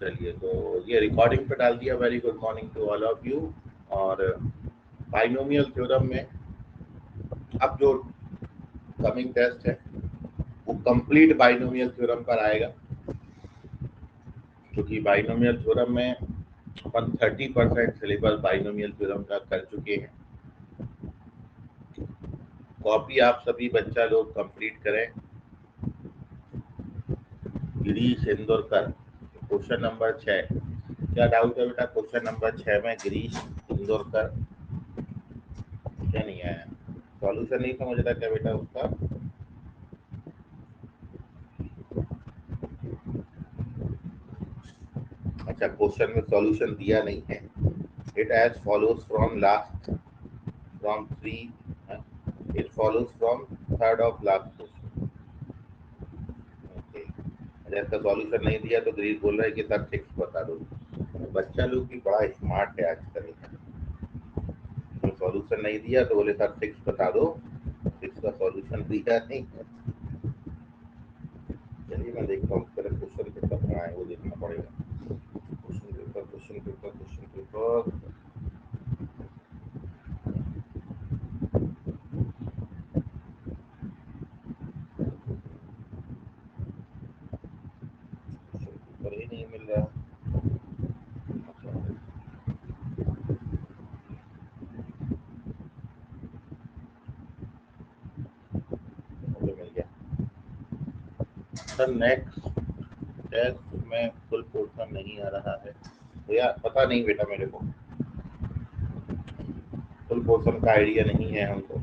चलिए, तो ये रिकॉर्डिंग पे डाल दिया। Very good morning to all of you. और बाइनोमियल थ्योरम में अब जो कमिंग टेस्ट है वो कंप्लीट बाइनोमियल थ्योरम पर आएगा, क्योंकि बाइनोमियल थ्योरम में अपन 30% सिलेबस बाइनोमियल थ्योरम का कर चुके हैं। कॉपी आप सभी बच्चा लोग कंप्लीट करें। Girish Indorkar, question number 6। क्या डाउट है बेटा क्वेश्चन नंबर 6 में? गिरीश इंदौरकर क्या नहीं आया? सॉल्यूशन नहीं समझ रहा क्या बेटा उसका? अच्छा, क्वेश्चन में सॉल्यूशन दिया नहीं है। It as follows from last from 3, it follows from third of last question. Okay, इसका सॉल्यूशन नहीं दिया तो गिरीश बोल रहा है कि सर 6 बता दो। बच्चा लोग भी बड़ा स्मार्ट है आजकल। सॉल्यूशन नहीं दिया तो बोले सर 6 बता दो। 6 का सॉल्यूशन दिया नहीं। चलिए मैं देखता हूँ क्वेश्चन पेपर कहाँ है, वो देखना पड़ेगा। Question paper question paper question paper paper ही नहीं मिल रहा। मिल गया सर। नेक्स्ट टेस्ट में फुल पोर्शन नहीं आ रहा है भैया, पता नहीं बेटा, मेरे को फुल पोर्शन का आइडिया नहीं है हमको।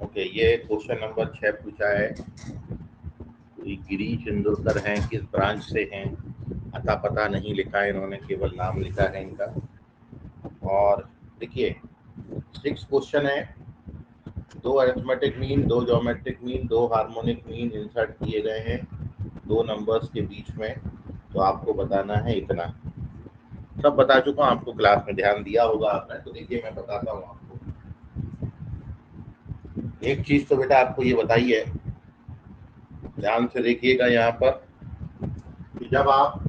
ओके, ये क्वेश्चन नंबर 6 पूछा है। गिरीश इंदौरकर हैं, किस ब्रांच से हैं अता पता नहीं लिखा है इन्होंने, केवल नाम लिखा है इनका। और देखिए 6 क्वेश्चन है, 2 arithmetic mean, 2 geometric mean, 2 harmonic mean insert किए गए हैं 2 नंबर्स के बीच में। तो आपको बताना है इतना। सब बता चुका हूँ आपको, क्लास में ध्यान दिया होगा आपने। तो देखिए मैं बताता हूँ आपको। एक चीज तो बेटा आपको ये बताई है, ध्यान से देखिएगा यहाँ पर, कि जब आप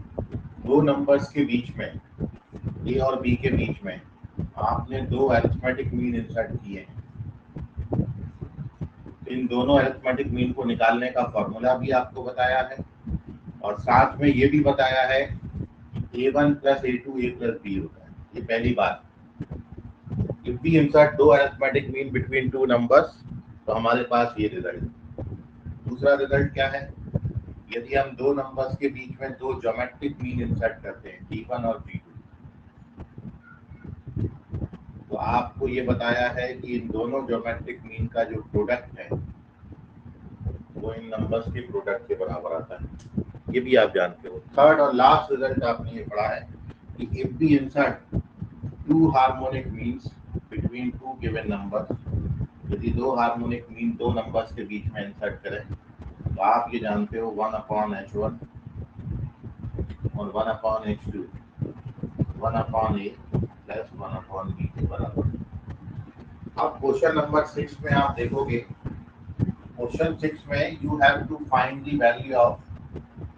2 नंबर्स के बीच में, ए और बी के बीच में आपने 2 अरिथमेटिक मीन इंसर्ट किए हैं, इन दोनों अरिथमेटिक मीन को निकालने का फॉर्मूला भी आपको बताया है, और साथ में ये भी बताया है कि A1 + A2 A + B होता है। ये पहली बात। If we insert 2 arithmetic mean between 2 numbers, तो हमारे पास ये रिजल्ट। दूसरा रिजल्ट क्या है? यदि हम 2 नंबर्स के बीच में 2 ज्योमेट्रिक मीन इंसर्ट करते हैं, D1 और D2, तो आपको ये बताया है कि इन दोनों ज्योमेट्रिक मीन का जो प्रोडक्ट है वो इन नंबर्स के प्रोडक्ट के बराबर आता है। ये भी आप जानते हो। थर्ड और लास्ट रिजल्ट आपने ये पढ़ा है कि if we insert 2 harmonic means between 2 given numbers, यदि 2 हार्मोनिक मीन 2 नंबर्स के बीच में इंसर्ट करें, तो आप ये जानते हो 1/H1 और 1/H2 1/A + 1/B के बराबर। अब क्वेश्चन नंबर 6 में आप देखोगे, क्वेश्चन 6 में you have to find the value of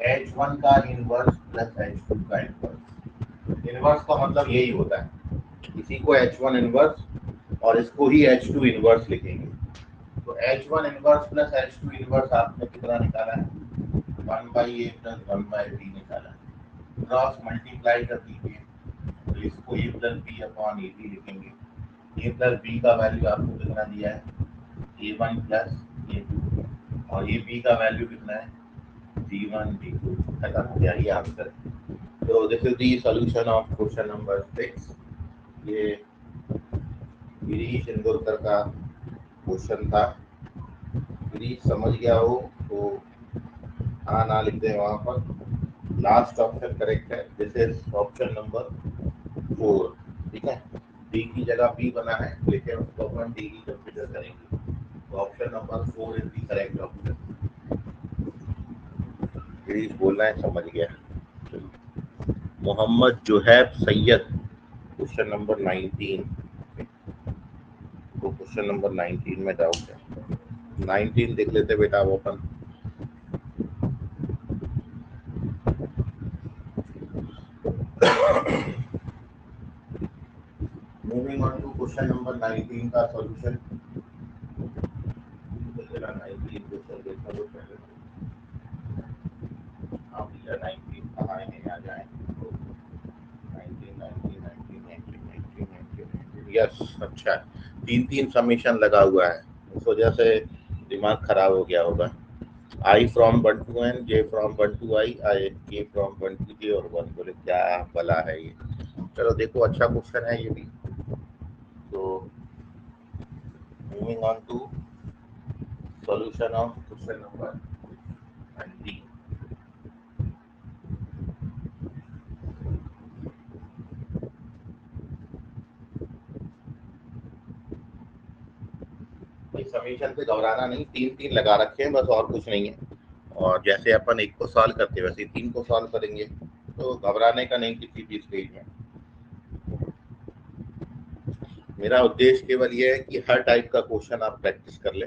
H1 का इनवर्स + H2 का इनवर्स। इनवर्स का मतलब यही होता है, इसी को H1 इनवर्स और इसको ही H2 इनवर्स लिखेंगे। तो H1 इनवर्स + H2 इनवर्स आपने कितना निकाला है? 1/A + 1/B निकाला है। क्रॉस मल्टीप्लाई कर दीजिए, तो इसको A + B/AB लिखेंगे। A + B का वैल्यू आपको कितना दिया है? A1 + A2, और ये B का वैल्यू कितना है? D1 D2। खत्म हो गया, ये आंसर। तो this is the solution of question number 6। ये गिरीश इंदौरकर का क्वेश्चन था। गिरीश समझ गया हो तो हाँ ना लिख दे वहाँ पर। लास्ट ऑप्शन करेक्ट है, दिस इज ऑप्शन नंबर 4। ठीक है, डी की जगह बी बना है, लेकिन उसको अपन डी की कंसिडर करेंगे। तो option number 4 is the correct option. Girish बोलना है समझ गया। Mohammed Juhaib Syed, question number 19। तो क्वेश्चन नंबर 19 में डाउट है। 19 देख लेते बेटा वो अपन। क्वेश्चन नंबर 19 का सॉल्यूशन। 19 क्वेश्चन देखा तो पहले आप 19 कहाँ है, आ जाए 19 यस। अच्छा, 3 समीशन लगा हुआ है, उस वजह से दिमाग खराब हो गया होगा। I from 1 to n, J from 1 to I, K from 1 to J और 1। बोले क्या भला है ये। चलो देखो, अच्छा क्वेश्चन है ये भी। तो moving on to solution of question number 19। Summation से घबराना नहीं, 3 लगा रखे हैं बस, और कुछ नहीं है। और जैसे अपन एक को सॉल्व करते वैसे 3 को सॉल्व करेंगे, तो घबराने का नहीं किसी भी स्टेज में। मेरा उद्देश्य केवल ये है कि हर टाइप का क्वेश्चन आप प्रैक्टिस कर ले,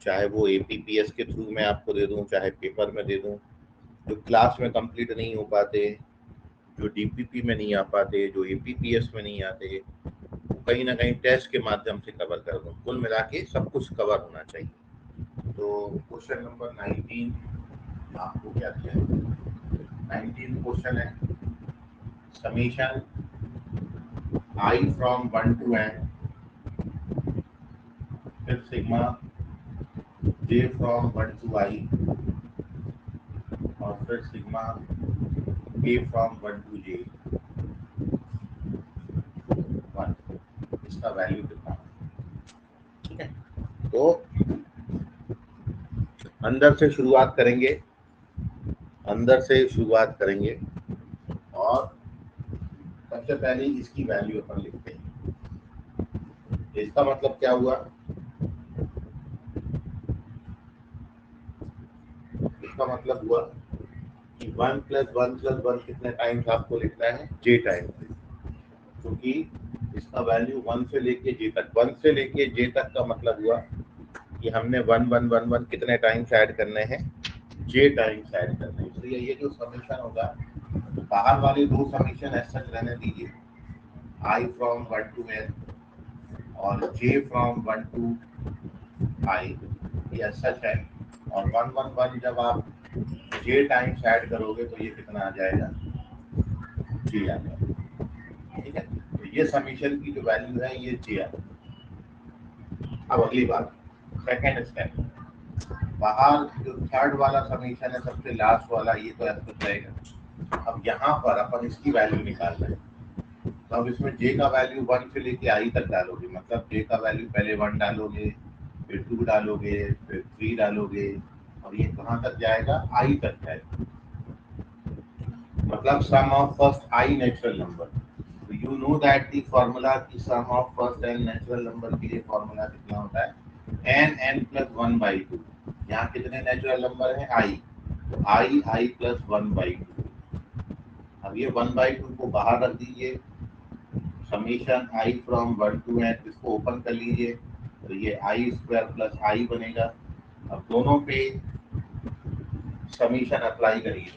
चाहे वो APPS के थ्रू मैं आपको दे दूं, चाहे पेपर में दे दूं। जो क्लास में कंप्लीट नहीं हो पाते, जो DPP में नहीं आ पाते, जो APPS में नहीं आते, कहीं ना कहीं टेस्ट के माध्यम से कवर कर दूं। कुल मिला के सब कुछ कवर होना चाहिए। तो क्वेश्चन नंबर 19 आपको क्या दिया है? 19 क्वेश्चन है, summation I from 1 to n, फिर sigma J from 1 to I, और फिर sigma K from 1 to J 1। इसका वैल्यू कितना है? ठीक है, तो अंदर से शुरुआत करेंगे, और सबसे पहले इसकी वैल्यू अपन लिखते हैं। इसका मतलब क्या हुआ? इसका मतलब हुआ कि 1 + 1 + 1 कितने टाइम्स आपको लिखना है? J times. क्योंकि इसका वैल्यू 1 से लेके J तक, 1 से लेके J तक का मतलब हुआ कि हमने 1 1 1 1 कितने टाइम्स ऐड करने हैं? J टाइम्स ऐड करने हैं। इसलिए ये जो समीशन होगा, बाहर वाले 2 समीशन ऐसा रहने दीजिए, I from 1 to n और J from 1 to I, ये सच है। और 1 1 1 जब आप J टाइम्स ऐड करोगे तो ये कितना आ जाएगा? J आ जाएगा। ठीक है, तो ये समीशन की जो वैल्यू है ये J आ जाएगा। अब अगली बात, सेकेंड स्टेप, बाहर जो थर्ड वाला समीशन है, सबसे लास्ट वाला, ये तो ऐसा रहेगा। अब यहाँ पर अपन इसकी वैल्यू निकाल रहे हैं, तो अब इसमें J का वैल्यू 1 से लेके I तक डालोगे, मतलब J का वैल्यू पहले 1 डालोगे, फिर 2 डालोगे, फिर 3 डालोगे, और ये कहाँ तक जाएगा? I तक जाएगा। मतलब sum of first I natural number. तो you know that the formula की sum of first n natural number के लिए फॉर्मूला कितना होता है? n + 1/2। यहाँ कितने नेचुरल नंबर हैं? I, तो I + 1/2। अब ये 1/2 को बाहर रख दीजिए, summation I from 1 to n, इसको ओपन कर लीजिए, तो ये I² + I बनेगा। अब दोनों पे समीशन अप्लाई करिए,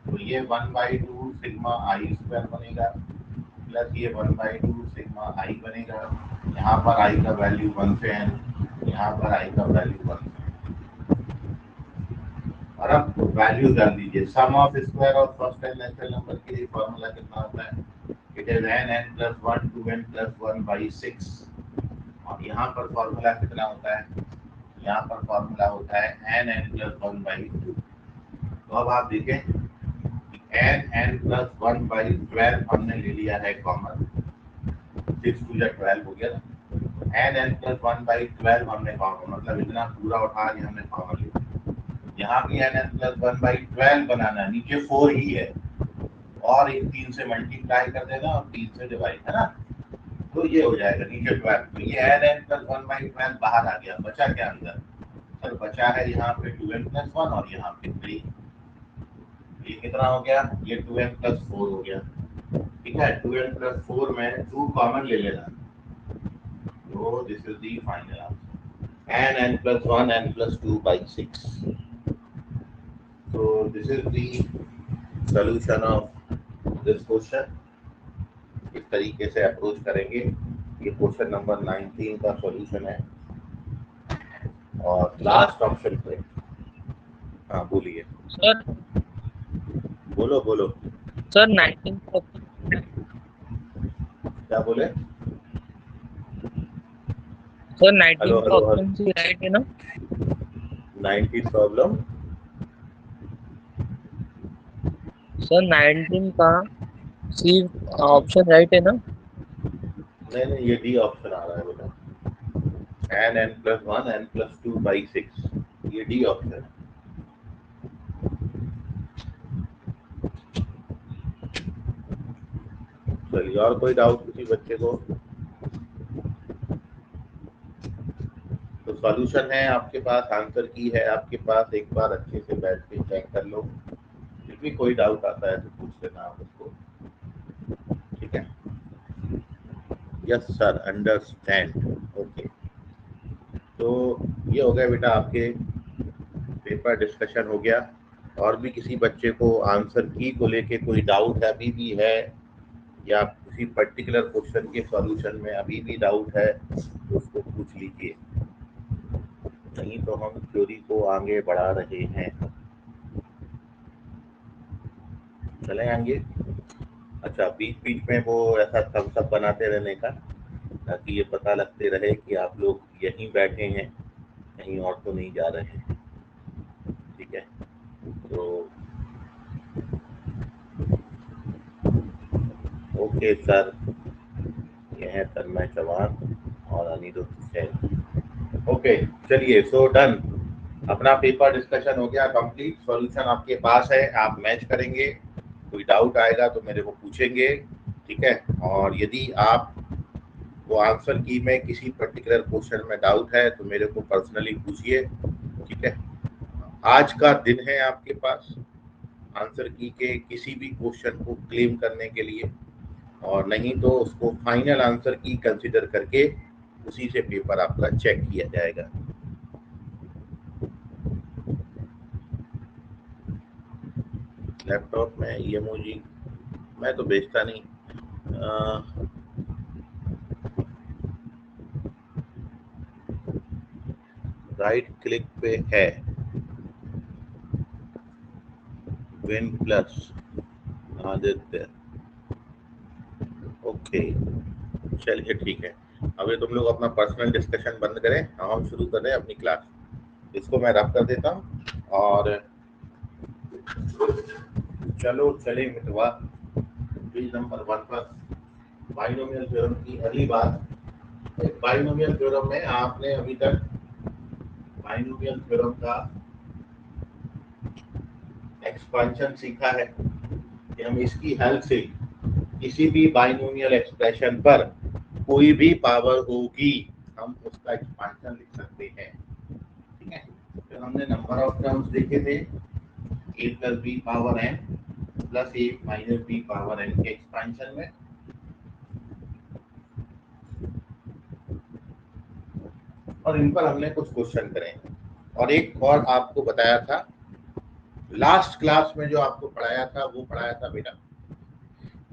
तो ये 1/2 सिग्मा I² बनेगा, प्लस ये 1/2 सिग्मा I बनेगा। यहाँ पर I का वैल्यू 1 से n, यहाँ पर I का वैल्यू 1 से। और अब वैल्यू डाल दीजिए, sum of square of first n natural number के लिए फॉर्मूला कितना होता है? It is n + 1 to n + 1/6। और यहाँ पर फॉर्मूला कितना होता है? यहाँ पर फॉर्मूला होता है n + 1/2। तो अब आप देखें, n + 1/12 हमने ले लिया है कॉमन, 6 × 12 हो गया ना। n + 1/12 हमने कॉमन, मतलब इतना पूरा उठा के हमने कॉमन लिया। यहाँ भी n + 1/12 बनाना है, नीचे 4 ही है, और एक 3 से मल्टीप्लाई कर देना और 3 से डिवाइड, है ना, तो ये हो जाएगा नीचे 12। तो ये n + 1/12 बाहर आ गया, बचा क्या अंदर? सर बचा है यहाँ पे 2n + 1 और यहाँ पे 3। ये कितना हो गया? ये 2n + 4 हो गया। ठीक है, 2n + 4 में 2 कॉमन ले लेना, तो this is the final answer, n + 1 n + 2/6। So this is the solution of this question। इस तरीके से अप्रोच करेंगे ये क्वेश्चन नंबर 19 का सॉल्यूशन है और लास्ट ऑप्शन पे। हाँ बोलिए, सर बोलो बोलो, सर 19 क्या बोले? सर हेलो 19 का हेलो ऑप्शन हेलो, सी राइट है ना? 19 प्रॉब्लम। सर 19 का सी ऑप्शन राइट है ना? नहीं नहीं, ये डी ऑप्शन आ रहा है बेटा, n+1 n+2/6, ये डी ऑप्शन है। चलिए, और कोई डाउट किसी बच्चे को? तो सॉल्यूशन है आपके पास, आंसर की है आपके पास, एक बार अच्छे से बैठ के चेक कर लो, फिर भी कोई डाउट आता है तो पूछ लेना आप उसको, ठीक है? Yes sir, understand, okay. तो ये हो गया बेटा आपके पेपर डिस्कशन हो गया। और भी किसी बच्चे को आंसर की को लेके कोई डाउट है अभी भी है, या किसी पर्टिकुलर क्वेश्चन के सॉल्यूशन में अभी भी डाउट है तो उसको पूछ लीजिए, नहीं तो हम थ्योरी को आगे बढ़ा रहे हैं। चले आगे। अच्छा, बीच बीच में वो ऐसा थम्स अप बनाते रहने का, ताकि ये पता लगते रहे कि आप लोग यहीं बैठे हैं, कहीं और तो नहीं जा रहे हैं, ठीक है? तो ओके सर, ये है तन्मय चौहान और अनिरुद्ध जैन। ओके, चलिए, सो डन, अपना पेपर डिस्कशन हो गया कंप्लीट, सॉल्यूशन आपके पास है, आप मैच करेंगे, कोई डाउट आएगा तो मेरे को पूछेंगे, ठीक है? और यदि आप वो आंसर की में किसी पर्टिकुलर क्वेश्चन में डाउट है तो मेरे को पर्सनली पूछिए, ठीक है? आज का दिन है आपके पास आंसर की के किसी भी क्वेश्चन को क्लेम करने के लिए, और नहीं तो उसको फाइनल आंसर की कंसीडर करके उसी से पेपर आपका चेक किया जाएगा। लैपटॉप में इमोजी मैं तो भेजता नहीं, राइट क्लिक पे है विन प्लस आदित्य, ओके, चलिए ठीक है। अभी तुम लोग अपना पर्सनल डिस्कशन बंद करें, हम शुरू कर रहे हैं अपनी क्लास। इसको मैं रब कर देता हूँ और चलो चले मितवा पेज नंबर 1 पर। बाइनोमियल थ्योरम की अगली बात, बाइनोमियल थ्योरम में आपने अभी तक बाइनोमियल थ्योरम का एक्सपेंशन सीखा है कि हम इसकी हेल्प से किसी भी बाइनोमियल एक्सप्रेशन पर कोई भी पावर होगी हम उसका एक्सपेंशन लिख सकते हैं, ठीक है? फिर हमने नंबर ऑफ टर्म्स देखे थे, a plus B power n plus a minus B power n के एक्सपेंशन में, और इन पर हमने कुछ क्वेश्चन करे। और एक और आपको बताया था लास्ट क्लास में, जो आपको पढ़ाया था वो पढ़ाया था बेटा,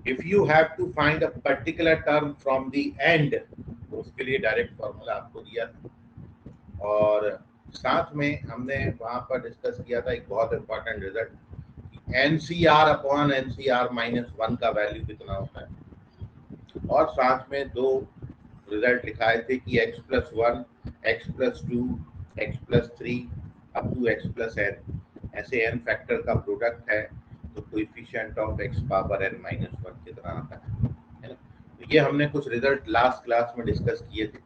if you have to find a particular term from the end, तो उसके लिए डायरेक्ट फॉर्मूला आपको दिया था। और साथ में हमने वहां पर डिस्कस किया था एक बहुत important result, NCR upon NCR -1 का वैल्यू कितना होता है, और साथ में दो रिजल्ट लिखाए थे कि x+1, x+2, x+3 up to x+n, ऐसे n फैक्टर का प्रोडक्ट है तो coefficient of x power n -1 कितना आता है ना? तो ये हमने कुछ रिजल्ट लास्ट क्लास में डिस्कस किए थे।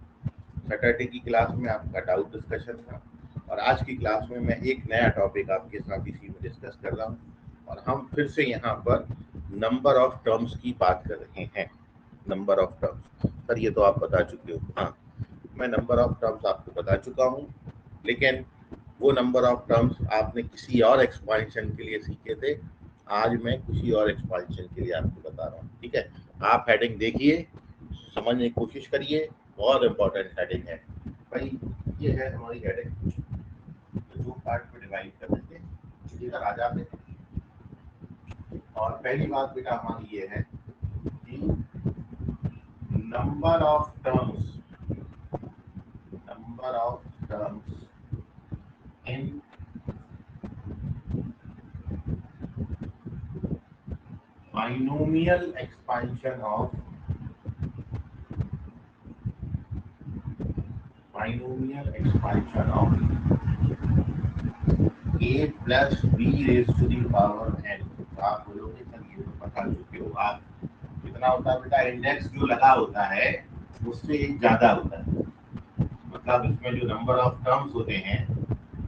सैटरडे की क्लास में आपका डाउट डिस्कशन था, और आज की क्लास में मैं एक नया टॉपिक आपके साथ इसी में डिस्कस कर रहा हूँ, और हम फिर से यहाँ पर नंबर ऑफ टर्म्स की बात कर रहे हैं। नंबर ऑफ टर्म्स, सर ये तो आप बता चुके हो, हाँ मैं नंबर ऑफ टर्म्स आपको बता चुका हूँ, लेकिन वो नंबर ऑफ टर्म्स आपने किसी और एक्सपांशन के लिए सीखे थे, आज मैं किसी और एक्सपांशन के लिए आपको बता रहा हूँ, ठीक है? आप हेडिंग देखिए, समझने की कोशिश करिए, बहुत इंपॉर्टेंट हेडिंग है भाई। ये है हमारी हेडिंग, दो पार्ट में डिवाइड कर देंगे, इधर आ जाते हैं। और पहली बात बेटा हमारी ये है कि number of terms in binomial expansion of a plus b raised to the power n। आप बोलोगे सर ये तो बता चुके हो आप, कितना होता है बेटा, इंडेक्स जो लगा होता है उससे एक ज्यादा होता है, मतलब इसमें जो नंबर ऑफ टर्म्स होते हैं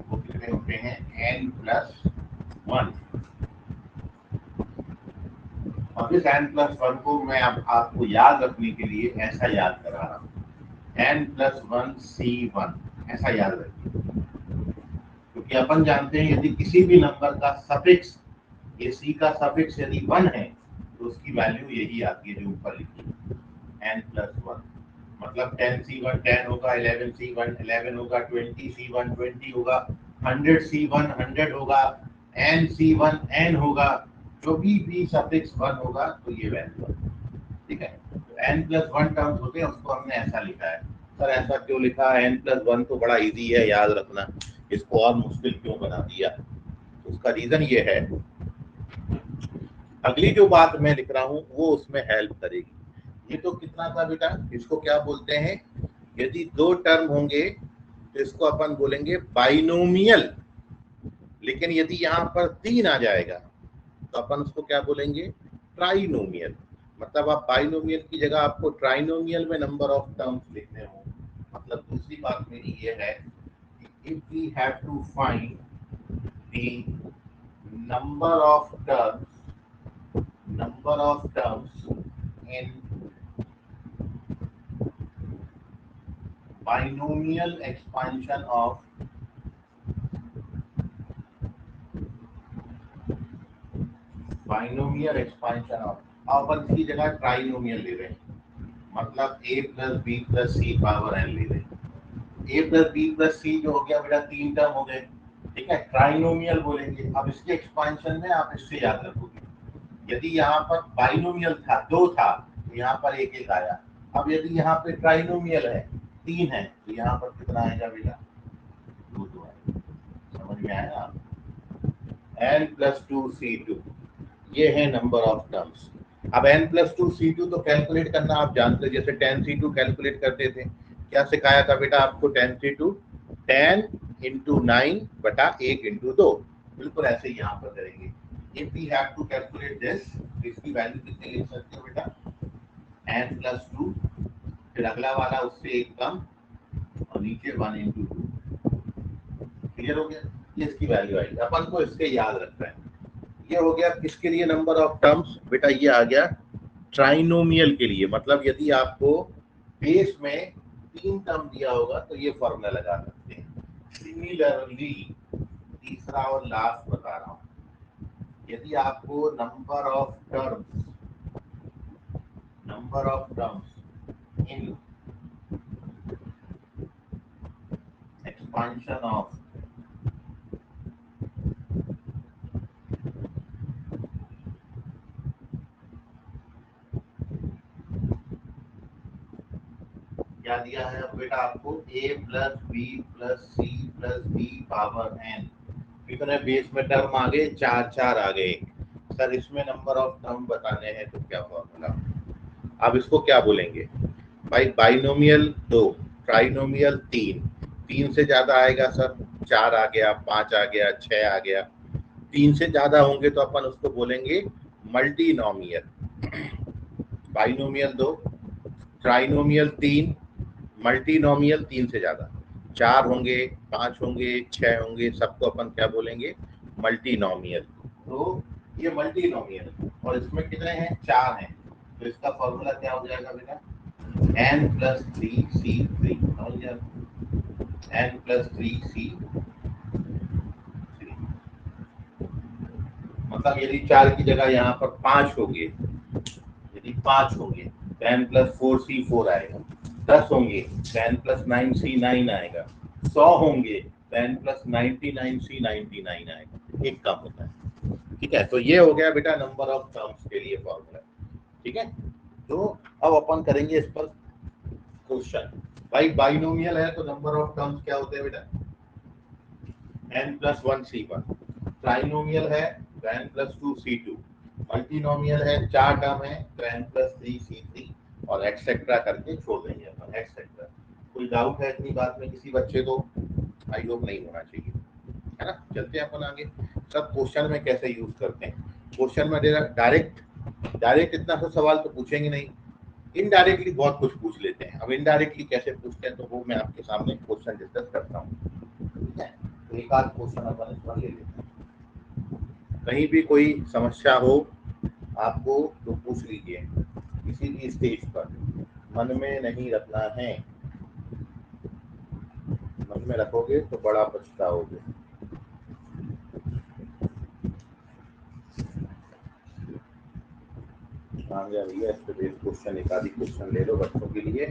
वो कितने होते हैं, n प्लस 1। और इस n प्लस 1 को मैं आपको याद रखने के लिए ऐसा याद करा रहा हूँ, n प्लस 1 c1, ऐसा याद रखिए, क्योंकि अपन जानते हैं यदि किसी भी नंबर का सफिक्स, ये c का सफिक्स यदि 1 है तो उसकी वैल्यू यही आती है जो ऊपर लिखी है, n प्लस 1। मतलब 10c1 10 होगा, 11c1 11 होगा, 20c1 20 होगा, 100c1 100 होगा, nc1 n होगा, जो भी सफिक्स 1 होगा तो ये वैल्यू, ठीक है। तो n प्लस 1 टर्म्स होते हैं, उसको हमने ऐसा लिखा है। सर ऐसा क्यों लिखा, n प्लस 1 तो बड़ा इजी है याद रखना, इसको और मुश्किल क्यों बना दिया? तो उसका रीजन ये है, अगली जो बात मैं लिख रहा हूं वो उसमें हेल्प करेगी। ये तो कितना था बेटा, इसको क्या बोलते हैं, यदि दो टर्म होंगे तो इसको अपन बोलेंगे बाइनोमियल, लेकिन यदि यहाँ पर 3 आ जाएगा तो अपन उसको क्या बोलेंगे, ट्राइनोमियल। मतलब आप बाइनोमियल की जगह आपको ट्राइनोमियल में नंबर ऑफ टर्म्स लिखने हो। मतलब दूसरी बात मेरी ये है कि if we have to find the number of terms in binomial expansion of अपन की जगह ट्राइनोमियल ले रहे हैं, मतलब a plus B plus C power n ले रहे हैं। a plus B plus C जो हो गया बेटा 3 टर्म हो गए, ठीक है, ट्राइनोमियल बोलेंगे। अब इसके एक्सपांशन में आप इससे याद रखोगे, यदि यहाँ पर बाइनोमियल था 2 था तो यहाँ पर एक एक आया। अब यदि यहाँ पे ट्राइनोमियल है 3 है तो यहाँ पर कितना आएगा बेटा, 2 2 आएगा। समझ में आया आप, n प्लस 2c2 ये है नंबर ऑफ टर्म्स। अब n प्लस 2c2 तो कैलकुलेट करना आप जानते हो, जैसे 10c2 कैलकुलेट करते थे, क्या सिखाया था बेटा आपको, 10c2 10 इंटू 9 बटा 1 इंटू 2, बिल्कुल ऐसे ही यहाँ पर करेंगे। If we have to calculate this, इसकी वैल्यू कितनी लिख सकते हो बेटा, n प्लस 2, फिर अगला वाला उससे एक कम और नीचे 1 इंटू 2। क्लियर हो गया, ये इसकी वैल्यू आएगी, अपन को इससे याद रखना है। ये हो गया किसके लिए नंबर ऑफ टर्म्स बेटा, ये आ गया ट्राइनोमियल के लिए। मतलब यदि आपको बेस में 3 टर्म दिया होगा तो ये फॉर्मूला लगा सकते हैं। सिमिलरली तीसरा और लास्ट बता रहा हूं, यदि आपको number of terms in expansion of क्या दिया है अब बेटा आपको, a plus B plus C plus D power n, कितने बेस में टर्म आ गए, 4 4 आ गए। सर इसमें नंबर ऑफ टर्म बताने हैं तो क्या फॉर्मूला, अब इसको क्या बोलेंगे भाई, बाइनोमियल 2, ट्राइनोमियल 3, 3 से ज्यादा आएगा सर, 4 आ गया, 5 आ गया, 6 आ गया। 3 से ज्यादा होंगे तो अपन उसको बोलेंगे मल्टीनोमियल। बाइनोमियल 2, ट्राइनोमियल 3, मल्टीनोमियल 3 से ज्यादा, 4 होंगे, 5 होंगे, 6 होंगे, सबको अपन क्या बोलेंगे, मल्टीनोमियल। तो ये मल्टीनोमियल, और इसमें कितने हैं, 4 हैं, तो इसका फॉर्मूला क्या हो जाएगा बेटा, n प्लस 3c3, समझ गया, n प्लस 3c3। मतलब यदि 4 की जगह यहाँ पर 5 होंगे, यदि 5 होंगे तो n प्लस 4c4 आएगा, 10 होंगे तो n प्लस 9c9 आएगा, 100 होंगे तो n प्लस 99c99 आएगा, एक कम होता है। ठीक है, तो ये हो गया बेटा नंबर ऑफ टर्म्स के लिए फॉर्मूला। ठीक है, तो अब अपन करेंगे इस पर क्वेश्चन भाई बाइनोमियल है तो नंबर ऑफ टर्म्स क्या होते हैं बेटा, n+1 C1। ट्राइनोमियल है तो n+2 C2। मल्टीनोमियल है 4 टर्म है तो n+3 C3 और एक्सेट्रा करके छोड़ देंगे अपन एक्सेट्रा। कोई डाउट है इतनी बात में किसी बच्चे को? आई होप नहीं होना चाहिए, है ना। चलते हैं अपन आगे। सब क्वेश्चन में कैसे यूज करते हैं। क्वेश्चन में डायरेक्ट इतना सा सवाल तो पूछेंगे नहीं, इनडायरेक्टली बहुत कुछ पूछ लेते हैं। अब इनडायरेक्टली कैसे पूछते हैं तो वो मैं आपके सामने क्वेश्चन डिस्कस करता हूँ, ठीक है। तो एक आध क्वेश्चन अपन इस पर ले लेते हैं। कहीं भी कोई समस्या हो आपको तो पूछ लीजिए, किसी भी स्टेज पर मन में नहीं रखना है, मन में रखोगे तो बड़ा पछताओगे। आ गया भैया, इस पे बेस्ड क्वेश्चन एक आधी क्वेश्चन ले लो बच्चों के लिए।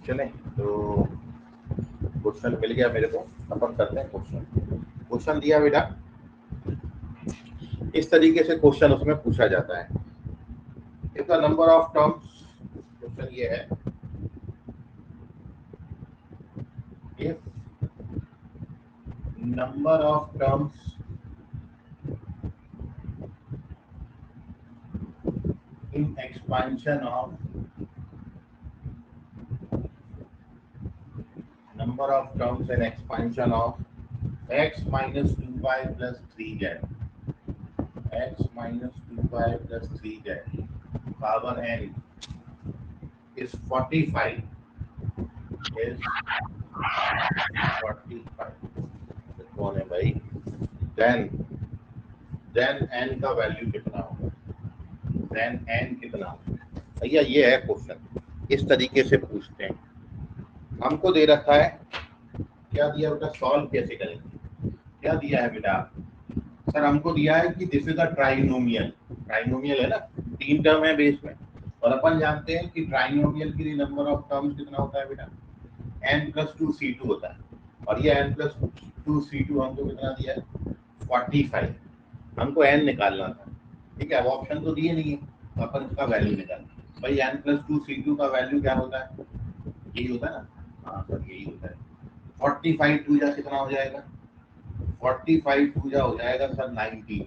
चलें तो क्वेश्चन मिल गया मेरे को, अपन करते हैं क्वेश्चन। क्वेश्चन दिया बेटा, इस तरीके से क्वेश्चन उसमें पूछा जाता है। If the number of terms, question ये है, if number of terms in expansion of number of terms in expansion of x minus 2y plus 3z, x minus 2y plus 3z power n is 45, is 45। कौन है भाई? then n का value कितना होगा, then n कितना होगा भैया, ये है क्वेश्चन। इस तरीके से पूछते हैं। हमको दे रखा है, क्या दिया बेटा, सॉल्व कैसे करेंगे। क्या दिया है बेटा, सर हमको दिया है कि this is a trinomial. Trinomial है ना, 3 टर्म है बेस में, और अपन जानते हैं कि ट्राइनोमियल के लिए नंबर ऑफ टर्म्स कितना होता है बेटा, n+2 C2 होता है। और ये n+2 C2 हमको कितना दिया है, 45। हमको n निकालना था, ठीक है। अब ऑप्शन तो दिए नहीं है तो अपन इसका वैल्यू निकालना। भाई n+2 C2 का वैल्यू क्या होता है, यही होता है ना, हाँ सर यही होता है। 45 टू जा कितना हो जाएगा, 45 टू जा हो जाएगा सर 90,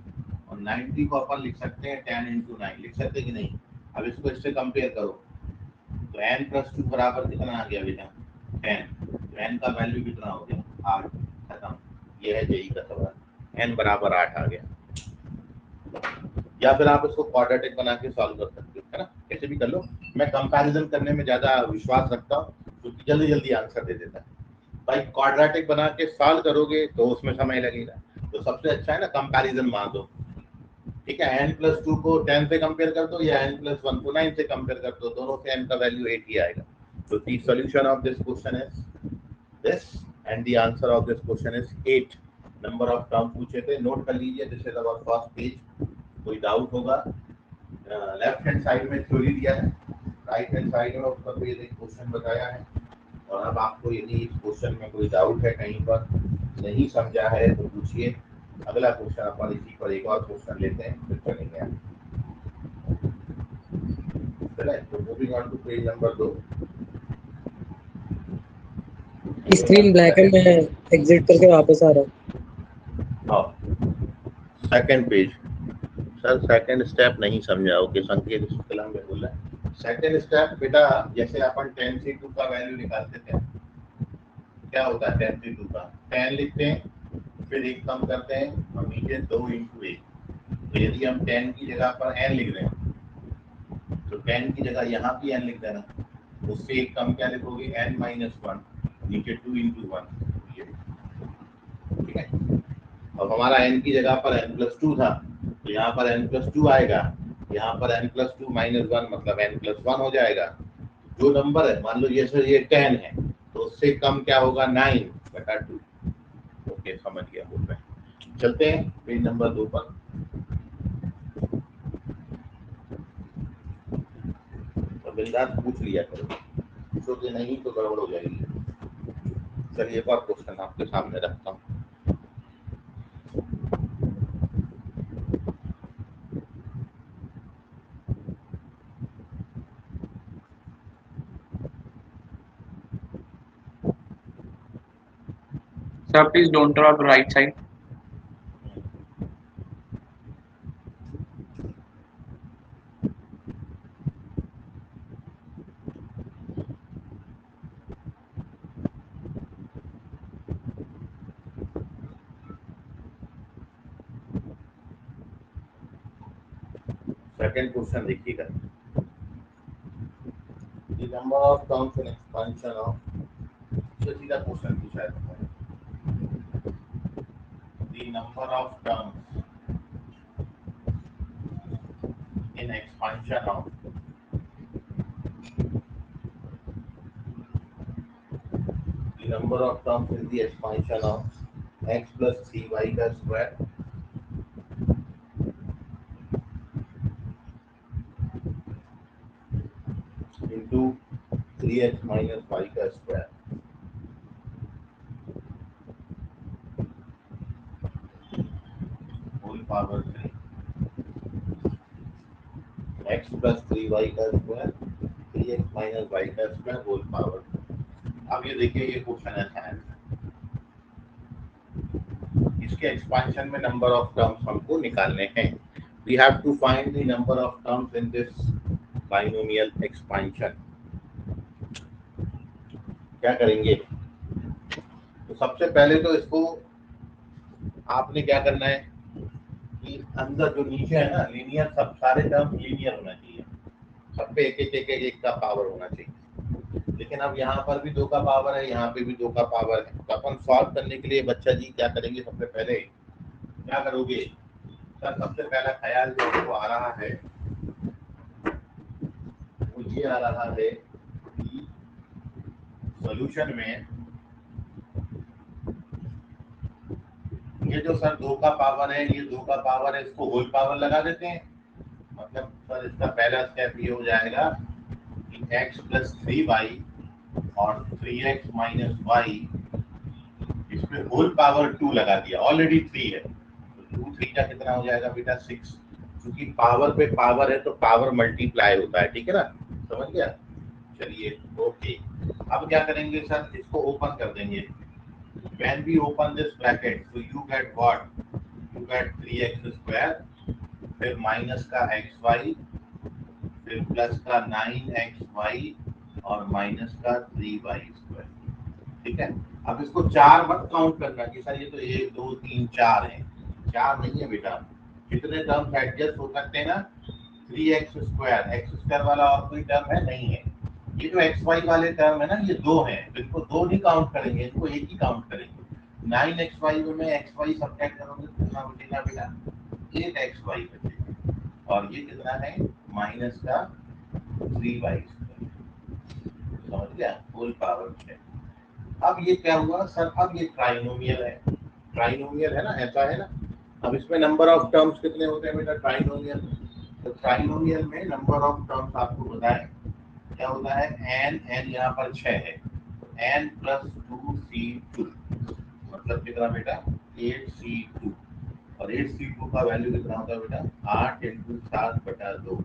और 90 को अपन लिख सकते हैं 10 × 9, लिख सकते कि नहीं। अब इसको इससे कंपेयर करो तो n+2 बराबर कितना आ गया बेटा, 10। तो n का वैल्यू कितना हो गया, 8। खत्म। ये है जेई का सवाल, n बराबर 8 आ गया। या फिर आप इसको क्वाड्रेटिक बना के सॉल्व कर सकते हो, है ना, कैसे भी कर लो। मैं कंपैरिजन करने में ज्यादा विश्वास रखता हूँ क्योंकि जल्दी जल्दी आंसर दे देता है। भाई क्वाड्रेटिक बना के सॉल्व करोगे तो उसमें समय लगेगा, तो सबसे अच्छा है ना कंपैरिजन मार दो, ठीक है। n+2 को 10 से कंपेयर कर दो या n+1 को 9 से कंपेयर कर दो, दोनों से n का वैल्यू 8 ही आएगा। तो the solution of this question is this and the answer of this question is 8। Number of term पूछे थे, नोट कर लीजिए, this is our first page. कोई डाउट होगा, लेफ्ट हैंड साइड में थ्योरी दिया है, राइट हैंड साइड में उसका बेसिक क्वेश्चन बताया है। और अब आपको यदि इस क्वेश्चन में कोई डाउट है, कहीं पर नहीं समझा है तो पूछिए। अगला क्वेश्चन अपन इसी पर एक और क्वेश्चन लेते हैं, फिर चलेंगे आगे। चले तो moving on to page number 2। Screen black है, मैं एग्जिट करके वापस आ रहा हूँ। हाँ, second page. Sir second step नहीं समझा, ओके, संकेत इस कलम में बोला। सेकंड स्टेप बेटा, जैसे अपन 10 से 2 का वैल्यू निकालते थे, क्या होता है 10 से 2 का, 10 लिखते हैं, फिर एक कम करते हैं और नीचे 2 × 1। तो यदि हम 10 की जगह पर n लिख रहे हैं तो 10 की जगह यहाँ भी n लिख देना, उससे एक कम क्या लिखोगे, n-1, नीचे 2 × 1, ये ठीक है। अब हमारा n की जगह पर n+2 था तो यहाँ पर n+2 आएगा, यहाँ पर n+2 - 1 मतलब n+1 हो जाएगा। जो नंबर है, मान लो ये सर ये 10 है तो उससे कम क्या होगा, 9/2। ओके, समझ गया बोल रहे हैं। चलते हैं पेज नंबर 2 पर। तो बिंदास पूछ लिया करो, पूछोगे नहीं तो गड़बड़ हो जाएगी। चलिए एक और क्वेश्चन आपके सामने रखता हूँ। Sir, please don't draw the right side. Second question देखिएगा, the number of terms in expansion of, सीधा क्वेश्चन पूछा है, the number of terms in expansion of, the number of terms in the expansion of x plus 3y का square into 3x minus y का square whole power 3, x plus 3y का square 3x minus y का square whole power. अब ये देखिए, ये question ऐसा है, इसके एक्सपेंशन में नंबर ऑफ टर्म्स हमको निकालने हैं। We have to find the number of terms in this binomial expansion. क्या करेंगे? तो सबसे पहले तो इसको आपने क्या करना है कि अंदर जो नीचे है ना, लीनियर, सब सारे टर्म लीनियर होना चाहिए, सब पे एक का पावर होना चाहिए। लेकिन अब यहाँ पर भी 2 का पावर है, यहाँ पे भी 2 का पावर है, तो अपन सॉल्व करने के लिए बच्चा जी क्या करेंगे? सबसे पहले क्या करोगे सर? सबसे पहला ख्याल जो आपको आ रहा है वो ये आ रहा है कि सॉल्यूशन में ये जो सर 2 का पावर है, ये 2 का पावर है, इसको होल पावर लगा देते हैं। मतलब सर इसका पहला स्टेप ये हो जाएगा कि x प्लस 3y और 3x माइनस वाई, इसमें होल पावर 2 लगा दिया, ऑलरेडी 3 है, तो 2 3 का कितना हो जाएगा बेटा? 6। क्योंकि पावर पे पावर है तो पावर मल्टीप्लाई होता है, ठीक है ना? समझ गया? चलिए ओके। अब क्या करेंगे सर? इसको ओपन कर देंगे। When we open this bracket, so you get what? You get 3x square, फिर माइनस का xy, फिर प्लस का 9xy और माइनस का 3y स्क्वायर। ठीक है? अब इसको 4 मत काउंट करना कि सर ये तो 1 2 3 4 है, 4 नहीं है बेटा। कितने टर्म्स एडजस्ट हो सकते हैं ना? 3x स्क्वायर, एक्स स्क्वायर वाला और कोई टर्म है? नहीं है। ये जो एक्स वाई वाले टर्म है ना, ये 2 हैं, तो इनको 2 नहीं काउंट करेंगे, इनको 1 ही काउंट करेंगे। 9xy में एक्स वाई सब्ट्रैक्ट करोगे तो कितना बचेगा बेटा? 8xy बचेगा, और ये कितना है? माइनस का 3y स्क्वायर। समझ गया? Whole power 6। अब ये क्या हुआ सर? अब ये ट्राइनोमियल है, ट्राइनोमियल है ना, ऐसा है ना। अब इसमें नंबर ऑफ टर्म्स कितने होते हैं बेटा ट्राइनोमियल? तो ट्राइनोमियल में नंबर ऑफ टर्म्स आपको बताएं क्या होता है? एन, एन यहाँ पर 6 है, तो एन प्लस 2c2 मतलब कितना बेटा? 8c2। और 8c2 का वैल्यू कितना होता है बेटा? 8 इंटू 7/2।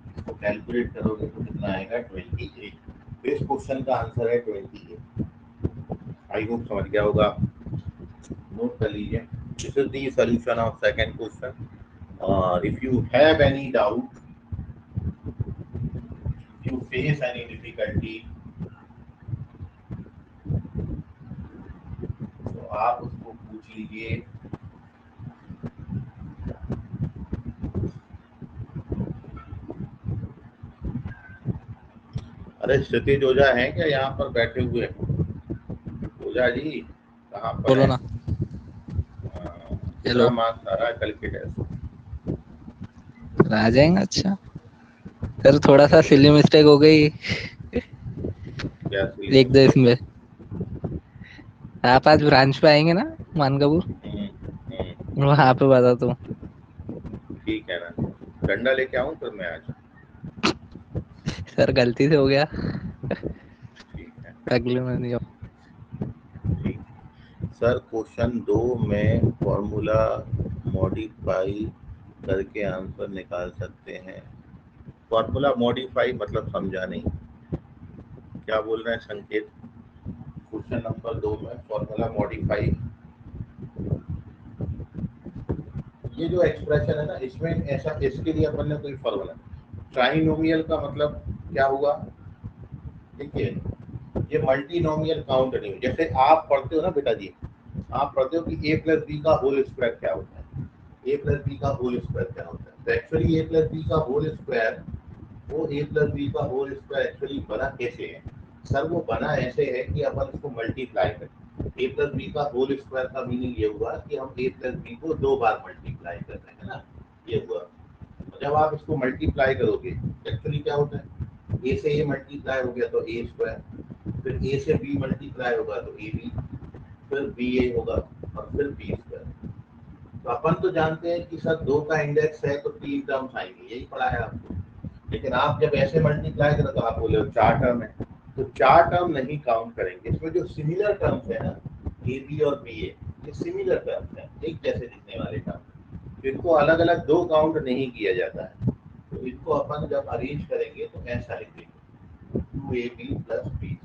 इसको कैलकुलेट करोगे तो कितना आएगा? 28। इस क्वेश्चन का आंसर है 28। आई होप समझ गया होगा, नोट कर लीजिए। This is the solution of second question. If you have any doubt, you face any difficulty, तो आप उसको पूछ लीजिए। अरे क्षितिज ओझा है क्या यहाँ पर बैठे हुए? ओझा जी कहाँ पर बोलो है? ना। पूरा मार्क्स आ रहा है कल के टेस्ट। आ जाएंगे। अच्छा सर, थोड़ा सा सिली मिस्टेक हो गई। क्या देख दो इसमें। आप आज ब्रांच पे आएंगे ना मानकापुर, वहाँ पे बता दो। ठीक है ना, डंडा लेके आऊं फिर मैं आज? सर गलती से हो गया, ठीक है, अगले में नहीं। ठीक। सर क्वेश्चन 2 में फॉर्मूला मॉडिफाई करके आंसर निकाल सकते हैं। फॉर्मूला मॉडिफाई मतलब समझा नहीं, क्या बोल रहे हैं संकेत? क्वेश्चन नंबर 2 में फॉर्मूला मॉडिफाई ये जो एक्सप्रेशन है ना, इसमें ऐसा, इसके लिए अपन ने कोई फॉर्मूला, ट्राइनोमियल का मतलब क्या हुआ, देखिए ये मल्टीनोमियल काउंट नहीं हो। जैसे आप पढ़ते हो ना बेटा जी, आप पढ़ते हो कि ए प्लस बी का होल स्क्वायर क्या होता है, ए प्लस बी का होल स्क्वायर क्या होता है। तो एक्चुअली ए प्लस बी का होल स्क्वायर, वो ए प्लस बी का होल स्क्वायर एक्चुअली बना कैसे है सर, वो बना ऐसे है कि अपन इसको मल्टीप्लाई करें। ए प्लस बी का होल स्क्वायर का मीनिंग ये हुआ कि हम ए प्लस बी को 2 बार मल्टीप्लाई कर रहे हैं ना, ये हुआ। जब आप इसको मल्टीप्लाई करोगे एक्चुअली क्या होता है, ए से ए मल्टीप्लाई हो गया तो ए स्क्वायर, फिर ए से बी मल्टीप्लाई होगा तो ए बी, फिर बी ए होगा और फिर बी स्क्वायर। तो अपन तो जानते हैं कि सर 2 का इंडेक्स है तो 3 टर्म्स आएंगे, यही पढ़ा है आपको। लेकिन आप जब ऐसे मल्टीप्लाई करो तो आप बोले 4 टर्म है, तो 4 टर्म नहीं काउंट करेंगे। इसमें जो सिमिलर टर्म्स है ना, ए बी और बी ए, ये सिमिलर टर्म्स हैं, एक जैसे दिखने वाले टर्म, इनको अलग अलग 2 काउंट नहीं किया जाता है। तो इनको अपन जब अरेंज करेंगे तो ऐसा लिखेंगे 2ab प्लस बी।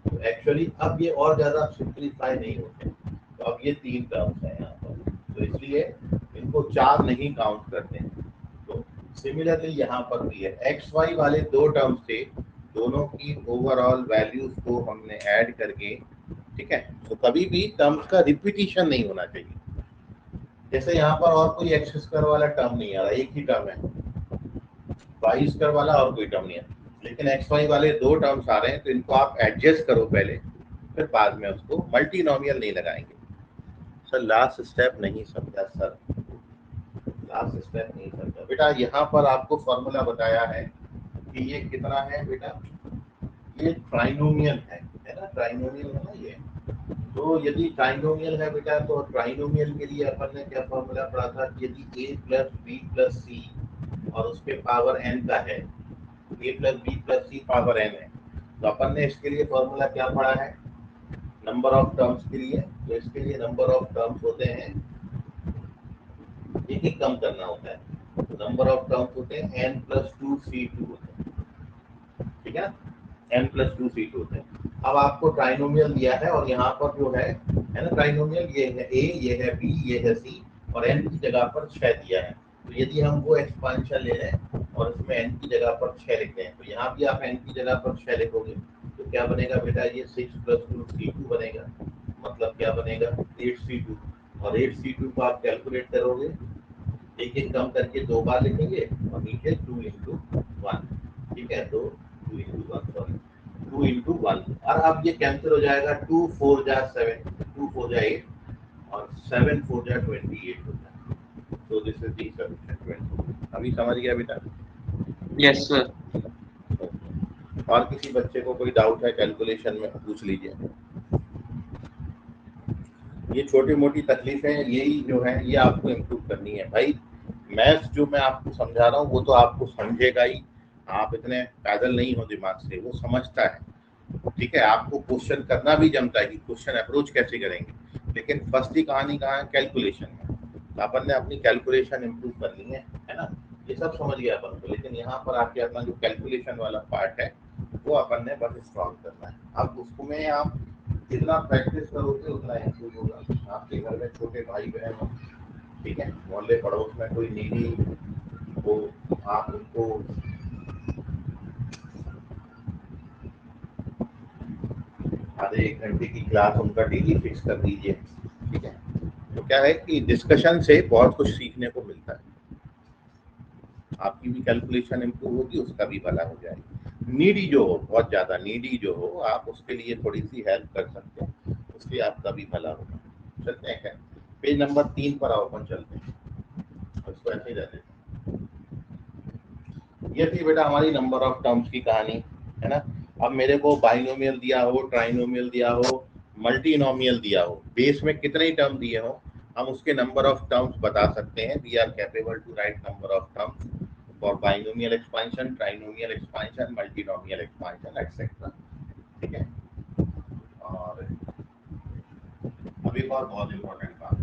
तो एक्चुअली अब ये और ज्यादा सिंप्लीफाई नहीं होते, तो अब ये 3 टर्म्स हैं यहाँ पर, तो इसलिए इनको 4 नहीं काउंट करते हैं। तो सिमिलरली यहाँ पर भी है, एक्स वाई वाले 2 टर्म्स थे, दोनों की ओवरऑल वैल्यूज को हमने ऐड करके, ठीक है। तो कभी भी टर्म्स का रिपीटिशन नहीं होना चाहिए। जैसे यहाँ पर और कोई एक्स स्क्वायर वाला टर्म नहीं आ रहा, एक ही टर्म है, वाई स्क्वायर वाला और कोई टर्म नहीं है, लेकिन एक्स वाई वाले 2 टर्म्स आ रहे हैं, तो इनको आप एडजस्ट करो पहले, फिर बाद में उसको मल्टीनोमियल नहीं लगाएंगे। सर लास्ट स्टेप नहीं समझा सर, लास्ट स्टेप नहीं समझा बेटा। यहाँ पर आपको फॉर्मूला बताया है कि ये कितना है बेटा, ये ट्राइनोमियल है ना, ट्राइनोमियल है ना ये। तो यदि ट्राइनोमियल है बेटा, तो ट्राइनोमियल के लिए अपन ने क्या फॉर्मूला पढ़ा था कि यदि a plus B plus C और उसके पावर n का है, a plus B plus C power n है, तो अपन ने इसके लिए फॉर्मूला क्या पढ़ा है, नंबर ऑफ टर्म्स के लिए। तो इसके लिए नंबर ऑफ टर्म्स होते हैं, एक एक कम करना होता है, नंबर ऑफ टर्म्स होते हैं n प्लस 2c2 होते हैं, ठीक है, n प्लस 2c2 होते हैं। अब आपको ट्राइनोमियल दिया है और यहाँ पर जो है ना ट्राइनोमियल, ये है a, ये है b, ये है c, और n की जगह पर 6 दिया है। तो यदि हम वो एक्सपांशन ले लें और इसमें n की जगह पर 6 लिखते हैं, तो यहाँ भी आप n की जगह पर 6 लिखोगे तो क्या बनेगा बेटा, ये 6 प्लस 2c2 बनेगा, मतलब क्या बनेगा 8c2। और 8c2 को आप कैलकुलेट करोगे, एक एक कम करके 2 बार लिखेंगे और नीचे 2 इंटू 1, ठीक है, तो 2 इंटू 1, सॉरी 2 इंटू 1। और अब ये कैंसिल हो जाएगा, 2 4 जा 7, 2 4 जा 8 और 7 4 जा 28 होता है। तो दिस इज दी सॉल्यूशन 20। अभी समझ गया बेटा? Yes, sir. और किसी बच्चे को कोई डाउट है कैलकुलेशन में, पूछ लीजिए। ये छोटी मोटी तकलीफें यही जो है, ये आपको इम्प्रूव करनी है भाई। मैथ्स जो मैं आपको समझा रहा हूँ वो तो आपको समझेगा ही, आप इतने पैदल नहीं हो दिमाग से, वो समझता है, ठीक है। आपको क्वेश्चन करना भी जमता है कि क्वेश्चन अप्रोच कैसे करेंगे, लेकिन फर्स्ट ही कहानी कहाँ है, कैलकुलेशन में। तो अपन ने अपनी कैलकुलेशन इम्प्रूव करनी है ना, ये सब समझ गया अपन को, लेकिन यहाँ पर आके अपना जो कैलकुलेशन वाला पार्ट है वो अपन ने बस स्ट्रॉन्ग करना है। अब उसको में आप जितना प्रैक्टिस करोगे उतना इम्प्रूव होगा। आपके घर में छोटे भाई बहन हो, ठीक है, मोहल्ले पड़ोस में कोई नीडी हो, आप उनको आधे 1 घंटे की क्लास उनका डेली फिक्स कर दीजिए, ठीक है। तो क्या है कि डिस्कशन से बहुत कुछ सीखने को मिलता है, आपकी भी कैलकुलेशन इम्प्रूव होगी, उसका भी भला हो जाएगा। नीडी जो हो, बहुत ज्यादा नीडी जो हो, आप उसके लिए थोड़ी सी हेल्प कर सकते हैं, उससे आपका भी भला होगा। चलते हैं, पेज नंबर 3 पर आओ, अपन चलते हैं, उसको ऐसे ही रहते हैं। ये थी बेटा हमारी नंबर ऑफ टर्म्स की कहानी, है ना। अब मेरे को बाइनोमियल दिया हो, ट्राइनोमियल दिया हो, मल्टीनोमियल दिया हो, बेस में कितने ही टर्म दिए हो, हम उसके नंबर ऑफ टर्म्स बता सकते हैं। We are capable to write number of terms for binomial expansion, trinomial expansion, multinomial expansion etcetera, ठीक है। और अब एक और बहुत इंपॉर्टेंट बात,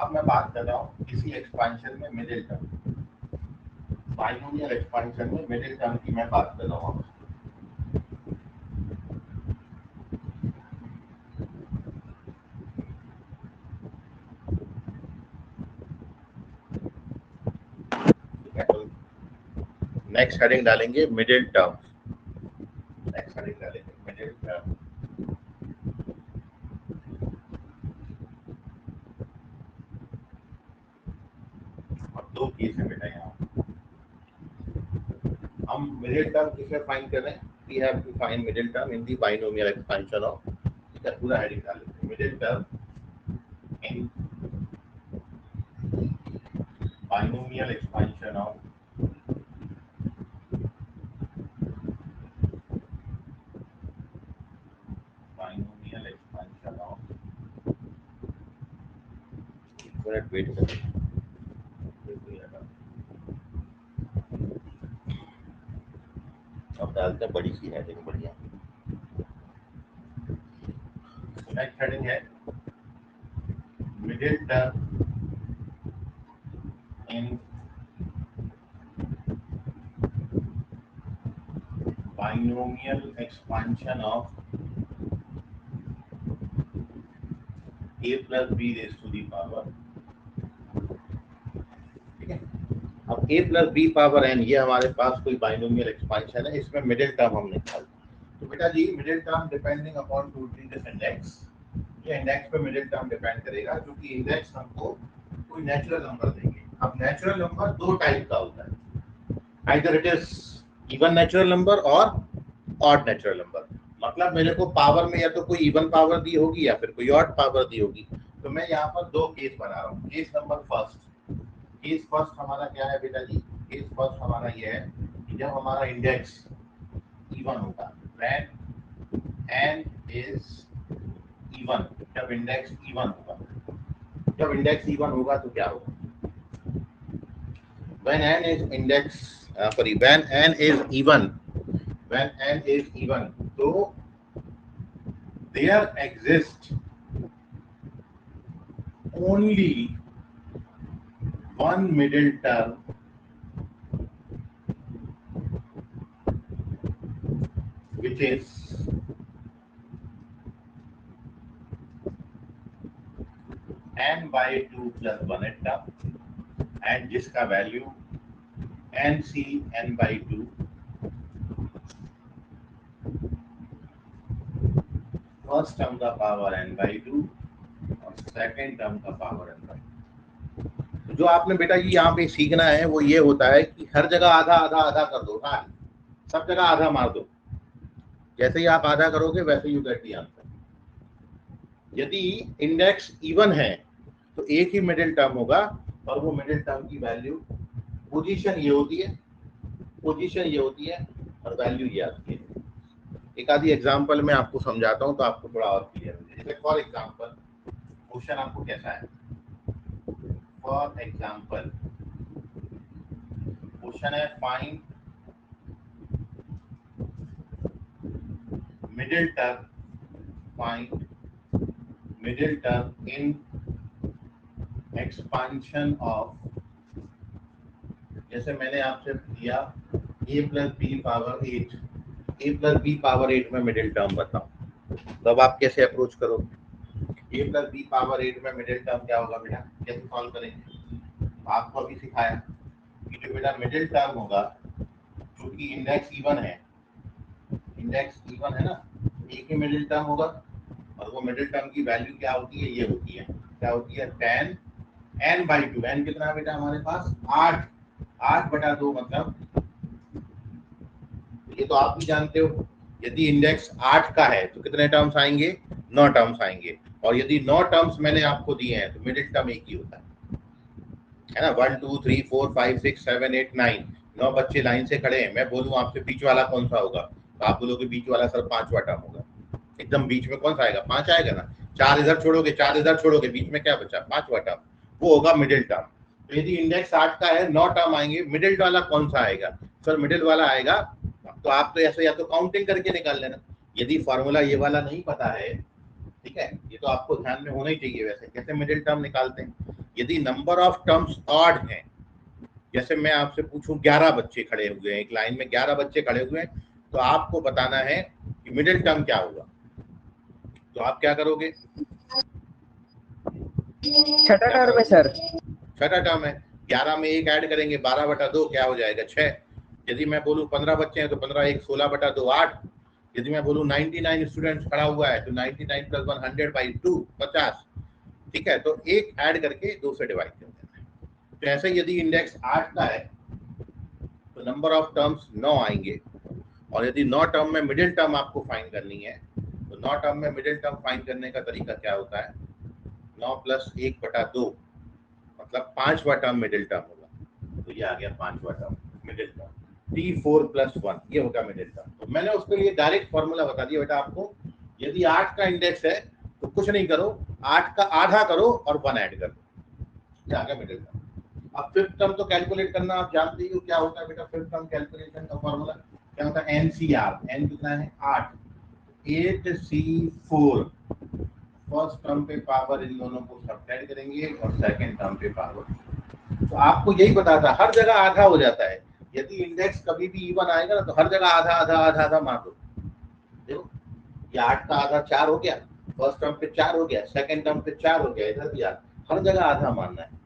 अब मैं बात कर रहा हूँ किसी एक्सपेंशन में मिडिल टर्म, बाइनोमियल एक्सपेंशन में मिडिल टर्म की मैं बात कर रहा हूँ। नेक्स्ट हेडिंग डालेंगे मिडिल टर्म, नेक्स्ट हेडिंग डालेंगे मिडिल टर्म। और दो केस है बेटा यहाँ, हम मिडिल टर्म किसमें फाइंड कर रहे हैं? We have to find middle term in the binomial expansion of, इसका पूरा हेडिंग डाल लेते हैं, middle term in binomial expansion of binomial expansion of, एक मिनट वेट करें, अब डालते हैं बड़ी सी हेडिंग, बढ़िया। नेक्स्ट हेडिंग है middle term in binomial expansion of a plus b raised to the power, ठीक है। अब a plus b power n ये हमारे पास कोई बाइनोमियल एक्सपेंशन है, इसमें मिडिल टर्म हम निकाल। तो बेटा जी middle term depending upon to this index, ये इंडेक्स पे मिडिल टर्म डिपेंड करेगा, क्योंकि इंडेक्स हमको कोई नेचुरल नंबर देंगे। अब नेचुरल नंबर दो टाइप का होता है, either it is even natural number और ऑड नेचुरल नंबर। मतलब मेरे को पावर में या तो कोई इवन पावर दी होगी या फिर कोई ऑड पावर दी होगी। तो मैं यहाँ पर दो केस बना रहा हूँ। Case number first, case first हमारा क्या है बेटा जी? केस फर्स्ट हमारा ये है कि जब हमारा इंडेक्स इवन होगा, व्हेन n इज इवन, जब इंडेक्स इवन होगा, जब इंडेक्स इवन होगा तो क्या होगा? when n is index when n is even, when n is even, so there exists only one middle term which is n by 2 plus 1 term, and जिसका value nc n by 2 first term का power n by 2 और second term का power n by 2। जो आपने बेटा जी यहाँ पे सीखना है वो ये होता है कि हर जगह आधा आधा आधा कर दो, हाँ सब जगह आधा मार दो। जैसे ही आप आधा करोगे वैसे यू गेट द आंसर। यदि इंडेक्स इवन है तो एक ही मिडिल टर्म होगा और वो मिडिल टर्म की वैल्यू, पोजीशन ये होती है, पोजीशन ये होती है और वैल्यू ये आती है। एक आधी एग्जांपल मैं आपको समझाता हूँ तो आपको थोड़ा और क्लियर हो जाए। जैसे फॉर एग्जांपल क्वेश्चन आपको कैसा है? फॉर एग्जांपल क्वेश्चन है find middle term, find middle term in expansion of, जैसे मैंने आपसे दिया a plus b power 8, a plus b power 8 में मिडिल टर्म बताओ, तो अब आप कैसे अप्रोच करोगे? a plus b पावर 8 में मिडिल टर्म क्या होगा बेटा? कैसे सॉल्व करेंगे? आपको अभी सिखाया कि जो बेटा मिडिल टर्म होगा, क्योंकि इंडेक्स इवन है, इंडेक्स इवन है ना, एक ही मिडिल टर्म होगा और वो मिडिल टर्म की वैल्यू क्या होती है? ये होती है, क्या होती है? 10 n by 2। n कितना है बेटा हमारे पास? 8, 8/2 मतलब, ये तो आप भी जानते हो, यदि इंडेक्स 8 का है तो कितने टर्म्स आएंगे? 9 टर्म्स आएंगे। और यदि 9 टर्म्स मैंने आपको दिए हैं तो मिडिल टर्म एक ही होता है ना। 1 2 3 4 5 6 7 8 9, 9 बच्चे लाइन से खड़े हैं, मैं बोलूं आपसे बीच वाला कौन सा होगा, तो आप बोलोगे बीच वाला सर 5वां टर्म होगा। एकदम बीच में कौन सा आएगा? 5 आएगा ना। 4 इधर छोड़ोगे, 4 इधर छोड़ोगे, बीच में क्या बचा? 5वां टर्म, वो होगा मिडिल टर्म। तो यदि इंडेक्स 8 का है, 9 टर्म आएंगे, मिडिल वाला कौन सा आएगा? सर मिडिल वाला आएगा। तो आप तो ऐसे या तो काउंटिंग करके निकाल लेना। यदि फॉर्मूला ये वाला नहीं पता है, ठीक है, ये तो आपको ध्यान में होना ही चाहिए। वैसे कैसे मिडिल टर्म निकालते हैं? यदि नंबर ऑफ टर्म्स ऑड हैं, जैसे मैं आपसे पूछूं 11 बच्चे खड़े हुए हैं, एक लाइन में 11 बच्चे खड़े हुए हैं, तो आपको बताना है कि मिडिल टर्म क्या होगा। तो आप क्या करोगे? छठा टर्म है सर, छठा टर्म है, 11 में 1 ऐड करेंगे, 12/2 क्या हो जाएगा? 6। यदि मैं बोलूँ 15 बच्चे हैं तो 15 1 16/2 8। यदि मैं बोलूँ 99 स्टूडेंट्स खड़ा हुआ है तो 99 + 1 100/2 50। ठीक है, तो एक ऐड करके 2 से डिवाइड कर देना है। तो ऐसे यदि इंडेक्स 8 का है तो नंबर ऑफ टर्म्स 9 आएंगे, और यदि 9 टर्म में मिडिल टर्म आपको फाइंड करनी है तो 9 टर्म में मिडिल टर्म फाइंड करने का तरीका क्या होता है, 9 + 1/2 मतलब 5वां टर्म मिडिल टर्म होगा। तो ये आ गया 5वां टर्म मिडिल टर्म, T4 + 1 ये होगा मिडिल टर्म। तो मैंने उसके लिए डायरेक्ट फॉर्मूला बता दिया बेटा आपको। यदि 8 का इंडेक्स है तो कुछ नहीं करो, 8 का आधा करो और 1 ऐड कर दो, ये आ गया मिडिल टर्म। अब फिफ्थ टर्म तो कैलकुलेट करना आप जानते ही हो क्या होता है बेटा। फिफ्थ टर्म कैलकुलेशन का फॉर्मूला क्या होता है, NCR। n कितना है 8, 8C4 फर्स्ट टर्म पे पावर इन दोनों को सब्ट्रैक्ट करेंगे और सेकंड टर्म पे पावर। तो आपको यही पता था हर जगह आधा हो जाता है। यदि इंडेक्स कभी भी इवन आएगा ना तो हर जगह आधा आधा आधा आधा मार दो। देखो ये 8 का आधा 4 हो गया, फर्स्ट टर्म पे 4 हो गया, सेकंड टर्म पे 4 हो गया, इधर भी हर जगह आधा मानना है।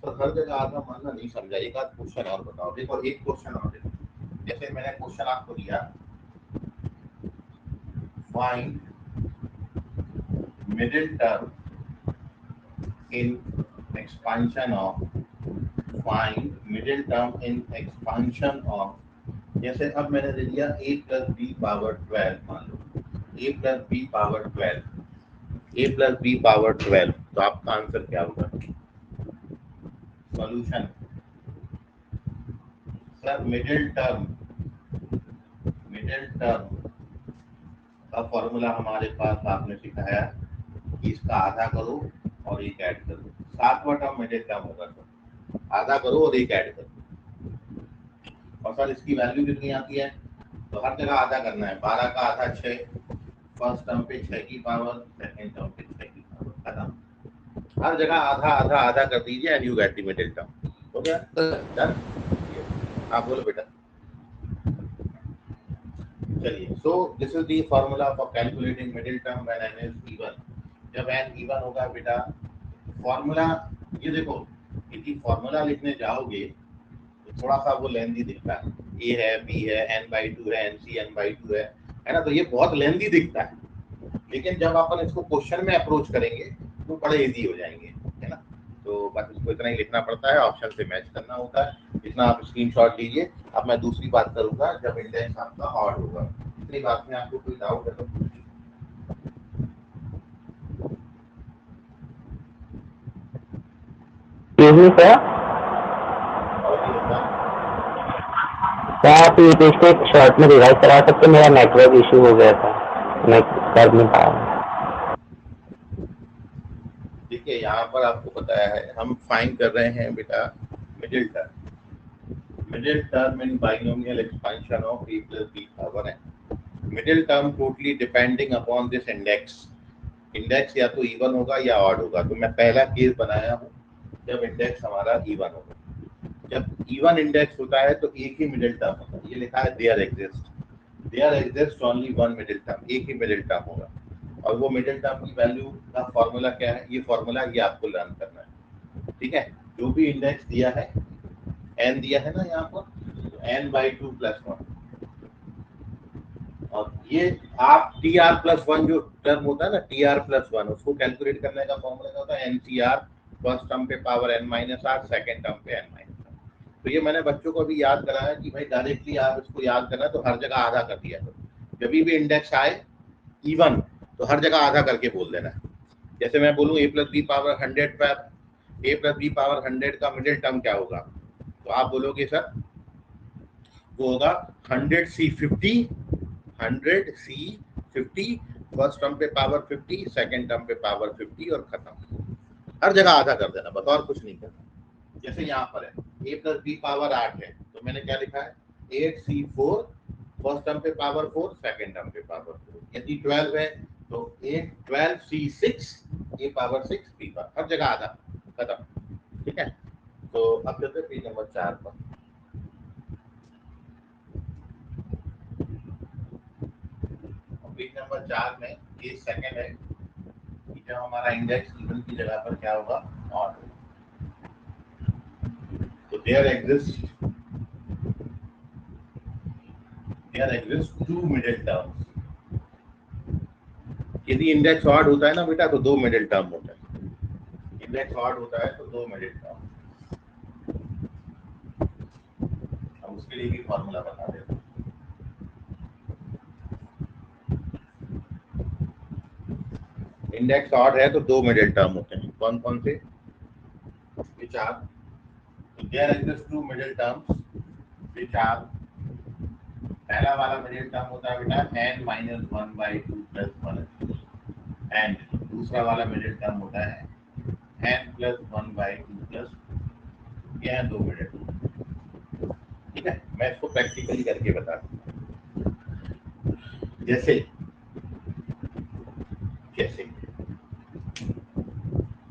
तो हर जगह आधा मानना नहीं समझा। एक आध क्वेश्चन और बताओ। देखो एक क्वेश्चन और देखो, जैसे मैंने क्वेश्चन आपको दिया, find middle term in expansion of, find middle term in expansion of. जैसे अब मैंने दे दिया a + b पावर 12, मान लो a + b power 12, a + b power 12, तो आपका आंसर क्या होगा? सॉल्यूशन सर मिडिल टर्म का फॉर्मूला हमारे पास आपने सिखाया कि इसका आधा करो और एक ऐड करो। 7वां टर्म मिडिल टर्म होगा सर, आधा करो और एक ऐड करो। और सर इसकी वैल्यू कितनी आती है? तो हर जगह आधा करना है। 12 का आधा 6, फर्स्ट टर्म पे 6 की पावर, सेकंड टर्म पे 6 की पावर, खत्म। हर जगह आधा आधा आधा कर दीजिए and you get the middle term. हो गया डन। आप बोलो बेटा। चलिए, so this is the formula for calculating middle term when n is even. जब n इवन होगा बेटा, फार्मूला ये देखो, यदि फार्मूला लिखने जाओगे तो थोड़ा सा वो लेंथी दिखता है। a है, b है, n/2 है, nc n/2 है ना, तो ये बहुत लेंथी दिखता है। लेकिन जब अपन इसको क्वेश्चन में अप्रोच करेंगे तो बड़े इजी हो जाएंगे, है ना। तो बस इसको इतना ही लिखना पड़ता है, ऑप्शन से मैच करना होता है। इतना आप स्क्रीनशॉट लीजिए। अब मैं दूसरी बात करूंगा जब इंडेक्स आपका ऑड होगा। इतनी बात में आपको कोई डाउट है तो पूछिए। सर और ये होगा क्या आप ये टेस्ट एक शॉर्ट में रिवाइज करा सकते? मेरा नेटवर्क इशू हो गया था, मैं कर नहीं पाया। देखिए यहाँ पर आपको बताया है, हम फाइंड कर रहे हैं बेटा middle term. Middle term in binomial expansion of a + b power n। Middle term totally depending upon this index. Index या तो इवन होगा या ऑड होगा। तो मैं पहला केस बनाया हूँ जब इंडेक्स हमारा इवन होगा। जब इवन इंडेक्स होता है तो एक ही मिडिल टर्म होता है। ये लिखा है there exist only one middle term, एक ही मिडिल टर्म होगा। और वो मिडिल टर्म की वैल्यू का फॉर्मूला क्या है, ये फॉर्मूला ये आपको लर्न करना है। ठीक है, जो भी इंडेक्स दिया है, n दिया है ना यहाँ पर, तो n/2 + 1, और ये आप tr+1 जो टर्म होता है ना, tr+1, उसको कैलकुलेट करने का फॉर्मूला क्या होता है, NCR, फर्स्ट टर्म पे पावर n-r, सेकंड टर्म पे n-r। तो ये मैंने बच्चों को भी याद कराया कि भाई डायरेक्टली आप इसको याद करना तो हर जगह आधा कर दिया करो। जब भी इंडेक्स आए इवन तो हर जगह आधा करके बोल देना। जैसे मैं बोलूँ a + b पावर 100 पर, a + b पावर 100 का मिडिल टर्म क्या होगा, तो आप बोलोगे सर वो होगा 100C50, 100C50, फर्स्ट टर्म पे पावर 50, सेकंड टर्म पे पावर 50 और खत्म। हर जगह आधा कर देना, बस और कुछ नहीं करना। जैसे यहाँ पर है a + b पावर 8 है, तो मैंने क्या लिखा है 8C4, फर्स्ट टर्म पे पावर 4, सेकंड टर्म पे पावर 4। यदि 12 है तो 12C6, a power 6 b power, हर जगह आधा, खत्म। ठीक है, तो अब चलते हैं पेज नंबर 4 पर। पेज नंबर 4 में केस सेकंड है कि जब हमारा इंडेक्स इवन की जगह पर क्या होगा, ऑड होगा। तो there exist there exist two middle terms. यदि इंडेक्स ऑड होता है ना बेटा तो दो मिडिल टर्म होता है, इंडेक्स ऑड होता है तो दो मिडिल टर्म। अब उसके लिए भी फॉर्मूला बता देता हूं। इंडेक्स ऑड है तो दो मिडिल टर्म होते हैं, कौन कौन से? which are, there exist two middle terms which are, पहला वाला मिडिल टर्म होता है बेटा n minus 1/2 plus 1 एंड दूसरा वाला मिडिल टर्म होता है n plus 1/2 plus, ये है दो मिडिल टर्म। ठीक है, मैं इसको प्रैक्टिकली करके बताता हूँ। जैसे कैसे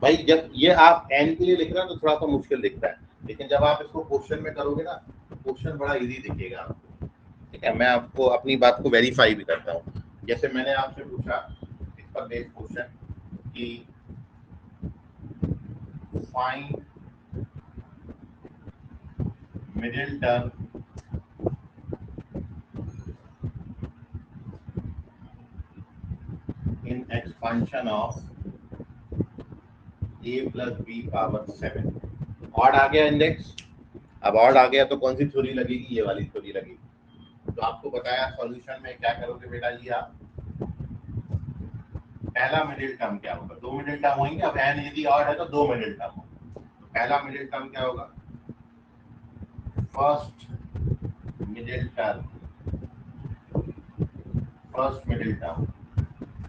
भाई, जब ये आप n के लिए लिख रहे हो तो थोड़ा सा मुश्किल दिखता है, लेकिन जब आप इसको क्वेश्चन में करोगे ना तो क्वेश्चन बड़ा इजी दिखेगा आपको। ठीक है, मैं आपको अपनी बात को वेरीफाई भी करता हूँ। जैसे मैंने आपसे पूछा इस पर बेस्ड क्वेश्चन कि find middle term in expansion of a plus b power 7। Odd आ गया इंडेक्स, अब ऑड आ गया तो कौन सी थ्योरी लगेगी? ये वाली थ्योरी लगेगी। तो आपको बताया सॉल्यूशन में क्या करोगे बेटा जी, आप पहला मिडिल टर्म क्या होगा? दो मिडिल टर्म होंगे। अब n यदि ऑड है तो दो मिडिल टर्म होगा। तो पहला मिडिल टर्म क्या होगा? First middle term, first middle term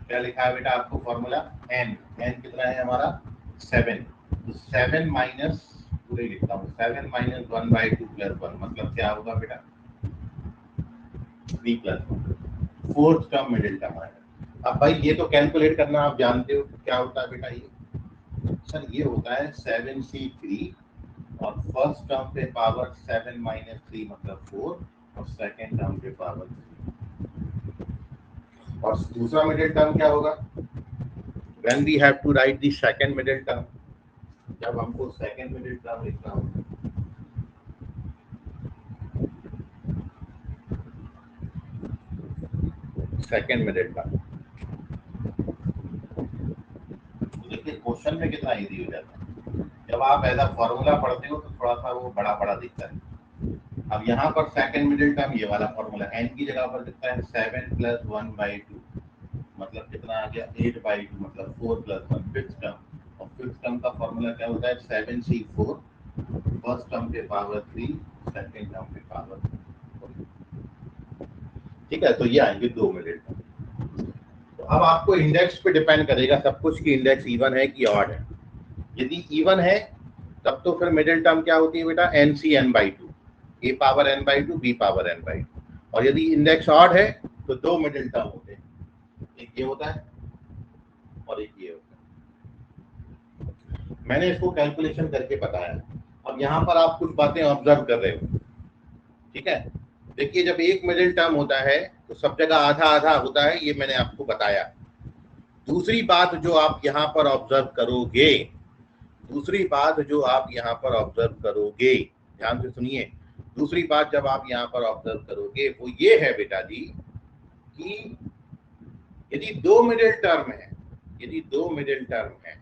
क्या लिखा है बेटा आपको फॉर्मूला? n कितना है हमारा? 7। तो 7 माइनस, पूरे लिखता हूँ, 7 माइनस 1/2 प्लस 1 मतलब क्या होगा बेटा? 3 plus 1, fourth term middle term आएगा। अब भाई ये तो कैलकुलेट करना आप जानते हो क्या होता है बेटा? ये सर ये होता है 7c3 और फर्स्ट टर्म पे पावर 7 माइनस 3 मतलब 4 और सेकेंड टर्म पे पावर 3। और दूसरा मिडिल टर्म क्या होगा? When we have to write the second middle term, जब हमको सेकेंड मिडिल टर्म लिखना होगा, सेकेंड मिडिल टर्म, देखिए क्वेश्चन में कितना इजी हो जाता है। जब आप ऐसा फॉर्मूला पढ़ते हो तो थोड़ा सा वो बड़ा बड़ा दिखता है। अब यहाँ पर सेकेंड मिडिल टर्म ये वाला फॉर्मूला n की जगह पर दिखता है 7 प्लस 1/2 मतलब कितना आ गया? 8/2 मतलब 4 प्लस 1 फिफ्थ टर्म। और फिफ्थ टर्म का फॉर्मूला क्या होता है? 7c4 फर्स्ट टर्म पे पावर 3 सेकेंड टर्म पे पावर 4। ठीक है, तो ये आएंगे दो मिडिल टर्म। तो अब आपको इंडेक्स पे डिपेंड करेगा सब कुछ कि इंडेक्स इवन है कि ऑड है। यदि इवन है तब तो फिर मिडिल टर्म क्या होती है बेटा? nc(n/2), a power n/2 b power n/2। और यदि इंडेक्स ऑड है तो दो मिडिल टर्म होते हैं, एक ये होता है और एक ये होता है। मैंने इसको कैलकुलेशन करके बताया। अब यहाँ पर आप कुछ बातें ऑब्जर्व कर रहे हो। ठीक है, देखिए जब एक मिडिल टर्म होता है तो सब जगह आधा आधा होता है, ये मैंने आपको बताया। दूसरी बात जो आप यहाँ पर ऑब्जर्व करोगे, दूसरी बात जो आप यहाँ पर ऑब्जर्व करोगे, ध्यान से सुनिए, दूसरी बात जब आप यहाँ पर ऑब्जर्व करोगे वो ये है बेटा जी कि यदि दो मिडिल टर्म है, यदि दो मिडिल टर्म है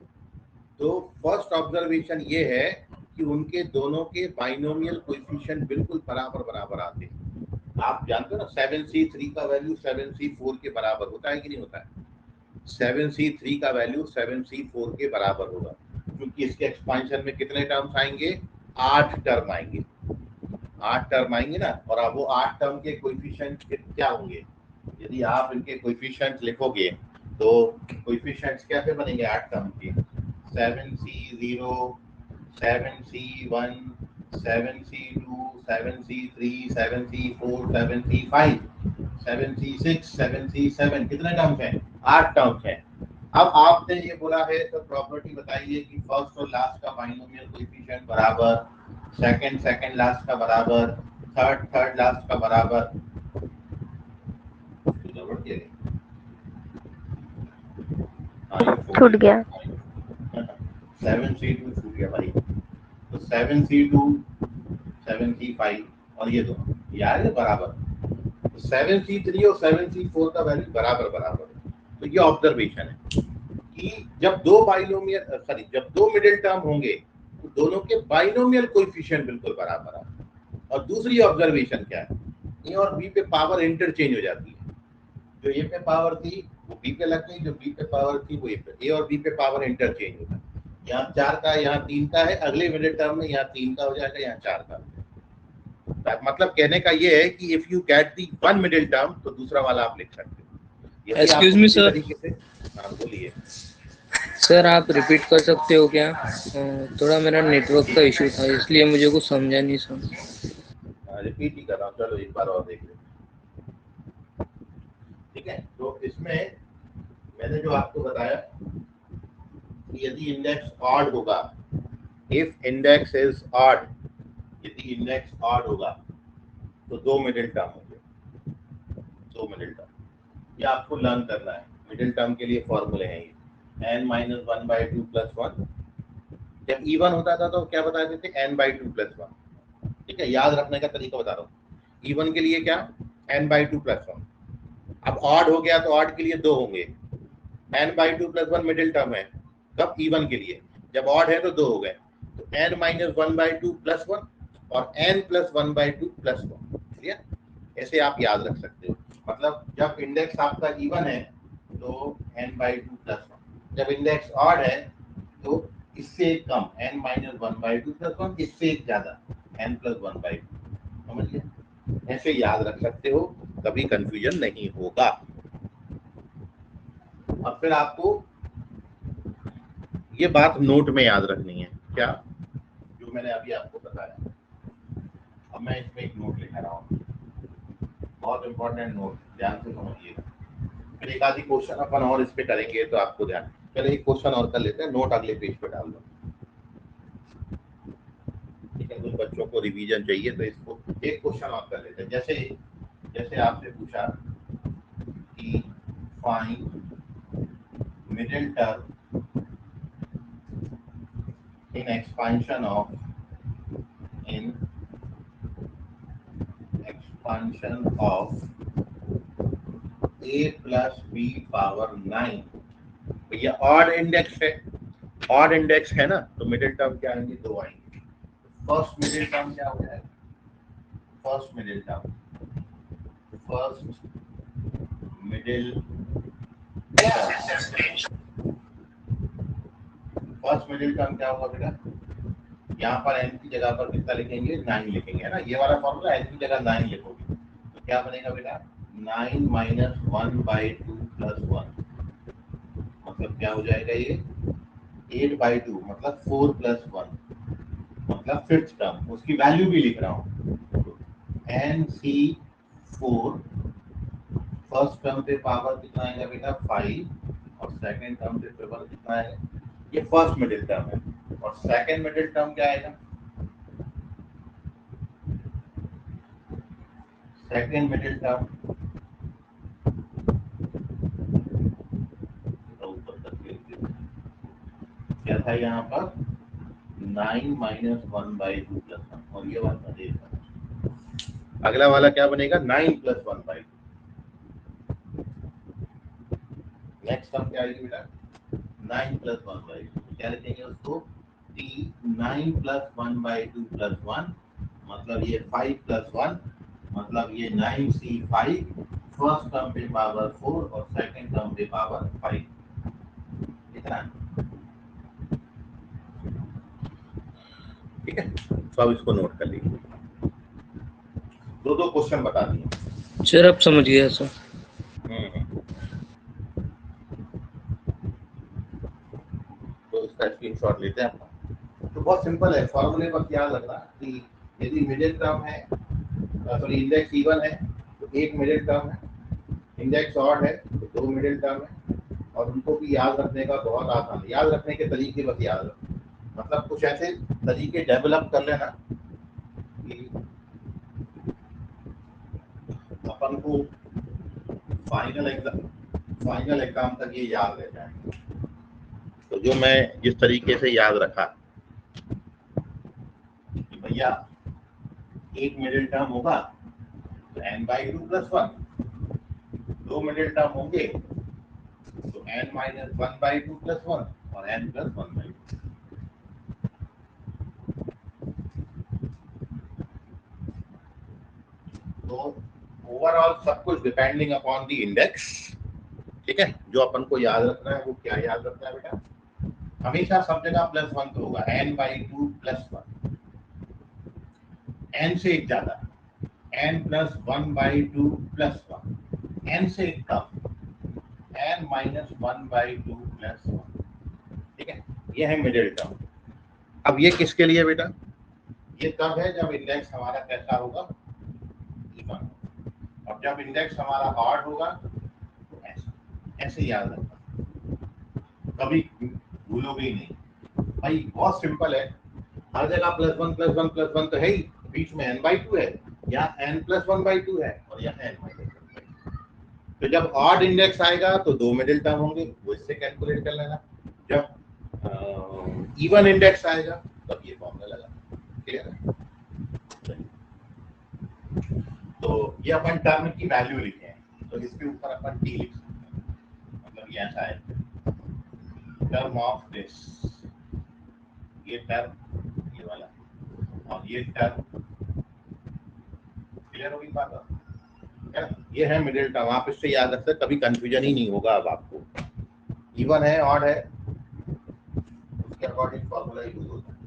तो फर्स्ट ऑब्जर्वेशन ये है कि उनके दोनों के बाइनोमियल कोएफिशिएंट बिल्कुल बराबर बराबर आते हैं। आप जानते हो ना 7c3 का वैल्यू 7c4 के बराबर होता है कि नहीं होता है? 7c3 का वैल्यू 7c4 के बराबर होगा, क्योंकि इसके एक्सपेंशन में कितने टर्म्स आएंगे? 8 टर्म आएंगे, 8 टर्म आएंगे ना। और अब वो 8 टर्म के कोएफिशिएंट क्या होंगे? यदि आप इनके कोएफिशिएंट लिखोगे तो कोएफिशिएंट्स कैसे बनेंगे 8 टर्म के? 7c0, 7c1, 7c2, 7c3, 7c4, 7c5, 7c6, 7c7, कितने टर्म्स हैं? 8 टर्म्स हैं। अब आपने ये बोला है तो प्रॉपर्टी बताइए कि फर्स्ट और लास्ट का बाइनोमियल कोएफिशिएंट बराबर, सेकंड लास्ट का बराबर, थर्ड लास्ट का बराबर। छूट गया 7c2 छूट गया भाई। तो 7c2, 7c5 और ये दोनों यार ये बराबर, 7C3 और 7C4 का वैल्यू बराबर बराबर है। तो ये ऑब्जर्वेशन है कि जब जब दो मिडिल टर्म होंगे तो दोनों के बाइनोमियल कोएफिशिएंट बिल्कुल बराबर है। और दूसरी ऑब्जर्वेशन क्या है, ए और बी पे पावर इंटरचेंज हो जाती है। जो ए पे पावर थी वो बी पे लग गई, जो बी पे पावर थी वो ए पे। ए और बी पे पावर इंटरचेंज होता है। यहाँ 4 का यहाँ 3 का है, अगले मिडिल टर्म में यहाँ 3 का हो जाएगा, यहाँ 4 का। मतलब कहने का ये है कि if you get the one middle term तो दूसरा वाला आप लिख सकते हो। एक्सक्यूज मी सर, बोलिए सर आप रिपीट कर सकते हो क्या? थोड़ा मेरा नेटवर्क का इशू था इसलिए मुझे कुछ समझा नहीं सर। रिपीट ही कर रहा हूँ, चलो एक बार और देख लेते। ठीक है, तो इसमें मैंने जो आपको बताया कि यदि इंडेक्स ऑड होगा, इफ इंडेक्स इज ऑड, यदि इंडेक्स ऑड होगा तो दो मिडिल टर्म होंगे, दो मिडिल टर्म। ये आपको लर्न करना है। मिडिल टर्म के लिए फॉर्मूले हैं ये n-1/2 + 1। जब इवन होता था तो क्या बताते थे, n/2 + 1। ठीक है, याद रखने का तरीका बता रहा हूँ। इवन के लिए क्या, n/2 + 1। अब ऑड हो गया तो ऑड के लिए दो होंगे, n/2 + 1 मिडिल टर्म है। कब, इवन के लिए। जब ऑड है तो दो हो गए, तो n-1/2 + 1 और n + 1/2 + 1। ठीक है, ऐसे आप याद रख सकते हो। मतलब जब इंडेक्स आपका इवन है तो n/2 + 1, जब इंडेक्स ऑड है तो इससे एक कम, n-1/2 + 1, इससे एक ज्यादा, n + 1/2। समझ गए? ऐसे याद रख सकते हो, कभी कंफ्यूजन नहीं होगा। और फिर आपको ये बात नोट में याद रखनी है, क्या, जो मैंने अभी आपको बताया। अब मैं इसमें एक नोट लिखा रहा हूँ, बहुत इंपॉर्टेंट नोट, ध्यान से समझिएगा। फिर एक आधी क्वेश्चन अपन और इस पे करेंगे तो आपको ध्यान। चलो एक क्वेश्चन और कर लेते हैं, नोट अगले पेज पे डाल दो। ठीक है, कुछ बच्चों को रिवीजन चाहिए तो इसको एक क्वेश्चन और कर लेते हैं। जैसे आपसे पूछा कि find middle term in expansion of a plus b power 9। भैया ऑड इंडेक्स है, ऑड इंडेक्स है ना, तो मिडिल टर्म क्या आएंगे, दो आएंगे। फर्स्ट मिडिल टर्म क्या हो जाएगा, फर्स्ट मिडिल टर्म क्या होगा बेटा, यहाँ पर n की जगह पर कितना लिखेंगे, 9 लिखेंगे, है ना। ये वाला फॉर्मूला n की जगह 9 लिखोगे तो क्या बनेगा बेटा, 9 - 1/2 + 1, मतलब क्या हो जाएगा ये, 8/2, मतलब 4 + 1, मतलब फिफ्थ टर्म। उसकी वैल्यू भी लिख रहा हूँ, NC4। फर्स्ट टर्म पे पावर कितना आएगा बेटा, 5, और सेकंड टर्म पे पावर कितना आएगा, ये फर्स्ट मिडिल टर्म है। और सेकंड मिडिल टर्म क्या आएगा, सेकंड मिडिल टर्म क्या था यहाँ पर, 9 - 1/2 + 1, और ये वाला देखा। अगला वाला क्या बनेगा, 9 + 1/2। नेक्स्ट टर्म क्या आएगी बेटा, 9 + 1/2। क्या लिखेंगे उसको, 9 + 1/2 + 1, मतलब ये 5 + 1, मतलब ये 9C5। फर्स्ट टर्म पे पावर 4 और सेकंड टर्म पे पावर 5। इतना, ठीक है। तो अब इसको नोट कर लीजिए, दो क्वेश्चन बता दिए सर अब समझ गया सर। तो इसका स्क्रीनशॉट लेते हैं अपना। तो बहुत सिंपल है, फॉर्मूले बस याद रखना कि यदि मिडिल टर्म है, सॉरी इंडेक्स इवन है तो एक मिडिल टर्म है, इंडेक्स ऑड है तो दो मिडिल टर्म है। और उनको भी याद रखने का बहुत आसान है, याद रखने के तरीके बस याद रखो। मतलब कुछ ऐसे तरीके डेवलप कर लेना कि अपन को फाइनल एग्जाम तक ये याद रह जाए। तो जो मैं जिस तरीके से याद रखा कि भैया एक मिडिल टर्म होगा तो n/2 + 1, दो मिडिल टर्म होंगे तो n - 1/2 + 1 और n + 1/2। तो ओवरऑल सब कुछ डिपेंडिंग अपॉन द इंडेक्स। ठीक है, जो अपन को याद रखना है वो क्या याद रखना है बेटा, हमेशा सब जगह +1 तो होगा, n/2 + 1, n से एक ज्यादा, n + 1/2 + 1, n से एक कम, n - 1/2 + 1। ठीक है, ये है मिडिल टर्म। अब ये किसके लिए बेटा, ये तब है जब इंडेक्स हमारा कैसा होगा, इवन। और जब इंडेक्स हमारा ऑड होगा तो ऐसा, ऐसे याद रखना, कभी भूलोगे ही नहीं भाई, बहुत सिंपल है। हर जगह +1 +1 +1 तो है ही, बीच में n/2 है, यहाँ n + 1/2 है और यहाँ n - 1/2। तो जब ऑड इंडेक्स आएगा तो दो मिडिल टर्म होंगे, वो इससे कैलकुलेट कर लेना। जब इवन इंडेक्स आएगा तब ये फॉर्मूला लगा, क्लियर है। तो ये अपन टर्म की वैल्यू लिखे हैं, तो इसके ऊपर अपन t लिख सकते हैं, मतलब ये ऐसा है, टर्म ऑफ दिस, ये टर्म ये वाला और ये टर्म, क्लियर होगी बात है। ये है मिडिल टर्म, आप इससे याद रखते, कभी कंफ्यूजन ही नहीं होगा। अब आपको इवन है ऑड है उसके अकॉर्डिंग फॉर्मूला यूज होता है।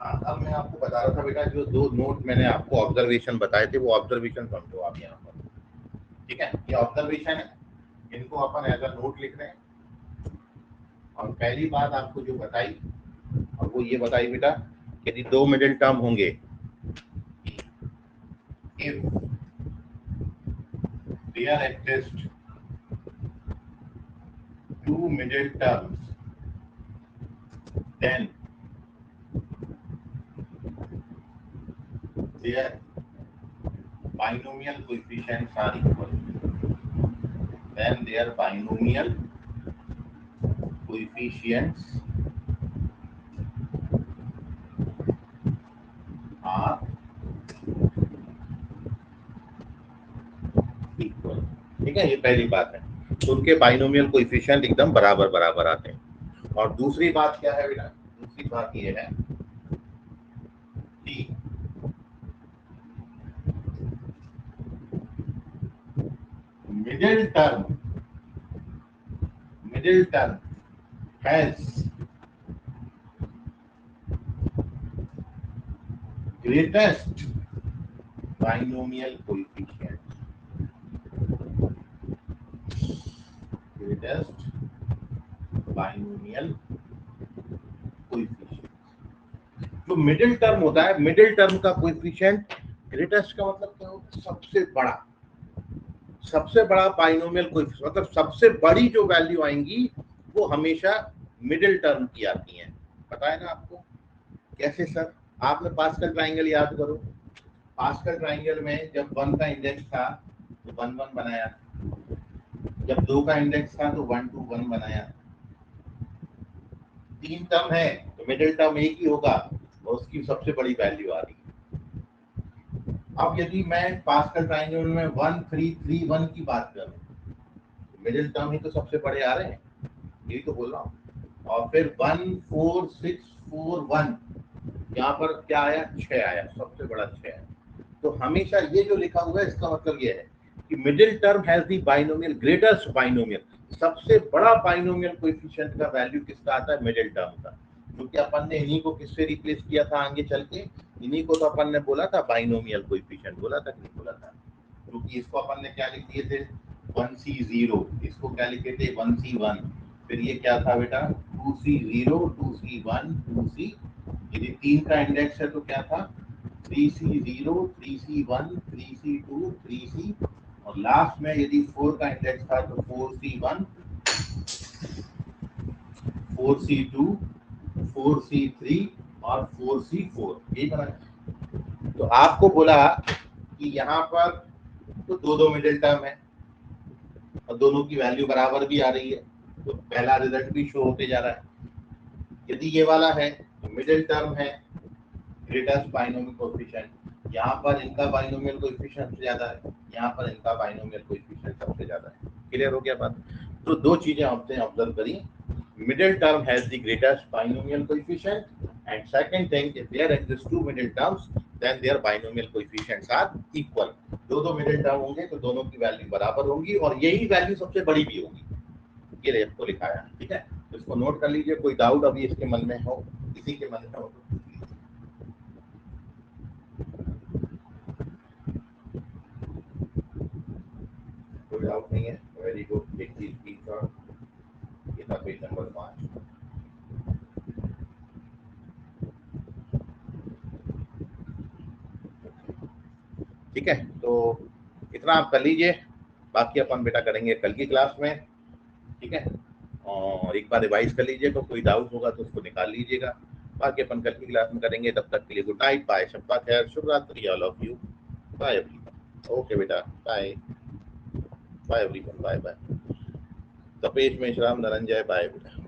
हाँ, अब मैं आपको बता रहा था बेटा, जो दो नोट मैंने आपको ऑब्जर्वेशन बताए थे वो ऑब्जर्वेशन समझो आप यहाँ पर। ठीक है, ये ऑब्जर्वेशन है, इनको अपन एज अ नोट लिख रहे हैं। और पहली बात आपको जो बताई, और वो ये बताई बेटा, यदि दो मिडिल टर्म होंगे, if there exist two middle terms, then their binomial coefficients are equal. Then their binomial coefficients are equal. ठीक है, ये पहली बात है, तो उनके बाइनोमियल कोएफिशिएंट एकदम बराबर बराबर आते हैं। और दूसरी बात क्या है बेटा, दूसरी बात ये है कि middle term has greatest binomial coefficient, greatest binomial coefficient। जो मिडिल टर्म होता है, मिडिल टर्म का कोएफिशिएंट ग्रेटेस्ट का मतलब क्या होता है, सबसे बड़ा, सबसे बड़ा बाइनोमियल कोएफिशिएंट, मतलब सबसे बड़ी जो वैल्यू आएंगी वो हमेशा मिडिल टर्म की आती हैं। पता है ना आपको कैसे सर, आपने पास्कल ट्रायंगल याद करो, पास्कल ट्रायंगल में जब 1 का इंडेक्स था तो 1 1 बनाया, जब 2 का इंडेक्स था तो 1 2 1 बनाया। 3 टर्म है तो मिडिल टर्म एक ही होगा और उसकी सबसे बड़ी वैल्यू आ रही है। अब यदि मैं पास्कल ट्रायंगल में 1 3 3 1 की बात करूं, मिडिल टर्म ही तो सबसे बड़े आ रहे हैं, यही तो बोल रहा हूँ। और फिर 1 4 6 4 1, यहाँ पर क्या आया, 6 आया, सबसे बड़ा 6 है। तो हमेशा ये जो लिखा हुआ है इसका मतलब ये है कि middle term has the binomial, greatest binomial, सबसे बड़ा बाइनोमियल कोएफिशिएंट का वैल्यू किसका आता है, मिडिल टर्म का। क्योंकि अपन ने इन्हीं को किससे रिप्लेस किया था आगे चल के, इन्हीं को तो अपन ने बोला था बाइनोमियल कोएफिशिएंट, बोला था कि नहीं बोला था। क्योंकि इसको अपन ने क्या लिख दिए थे, 1C0, इसको क्या लिखे थे 1C1, फिर ये क्या था बेटा 2C0 2C1 2C, यदि 3 का इंडेक्स है तो क्या था 3C0 3C1 3C2 3C, और लास्ट में यदि 4 का इंडेक्स था तो 4C1 4C2 4C3 और 4C4, यही बना है। तो आपको बोला कि यहाँ पर तो दो मिडिल टर्म है और दोनों की वैल्यू बराबर भी आ रही है, तो पहला रिजल्ट भी शो होते जा रहा है। यदि ये वाला है तो मिडिल टर्म है ग्रेटेस्ट बाइनोमियल कोएफिशिएंट, यहाँ पर इनका बाइनोमियल कोएफिशिएंट सबसे ज्यादा है, यहाँ पर इनका बाइनोमियल कोएफिशिएंट सबसे ज्यादा है। क्लियर हो गया बात? तो दो चीजें आपने ऑब्जर्व करी, middle term has the greatest binomial coefficient, and second thing, if there exist two middle terms, then their binomial coefficients are equal. दो middle term होंगे तो दोनों की वैल्यू बराबर होंगी और यही वैल्यू सबसे बड़ी भी होगी। ये आपको लिखाया, ठीक है, इसको नोट कर लीजिए। कोई डाउट अभी इसके मन में हो, किसी के मन में हो तो कोई डाउट नहीं है? Very good. एक चीज की ये था पेज नंबर 5। ठीक है, तो इतना आप कर लीजिए, बाकी अपन बेटा करेंगे कल की क्लास में। ठीक है, और एक बार रिवाइज कर लीजिए, तो कोई डाउट होगा तो उसको निकाल लीजिएगा, बाकी अपन कल की क्लास में करेंगे। तब तक के लिए गुड नाइट, बाय, शब्बा खैर, शुभ रात्रि all of you, bye everyone. Okay बेटा, bye bye everyone, bye bye. Tapesh Meshram Dhananjay, bye बेटा।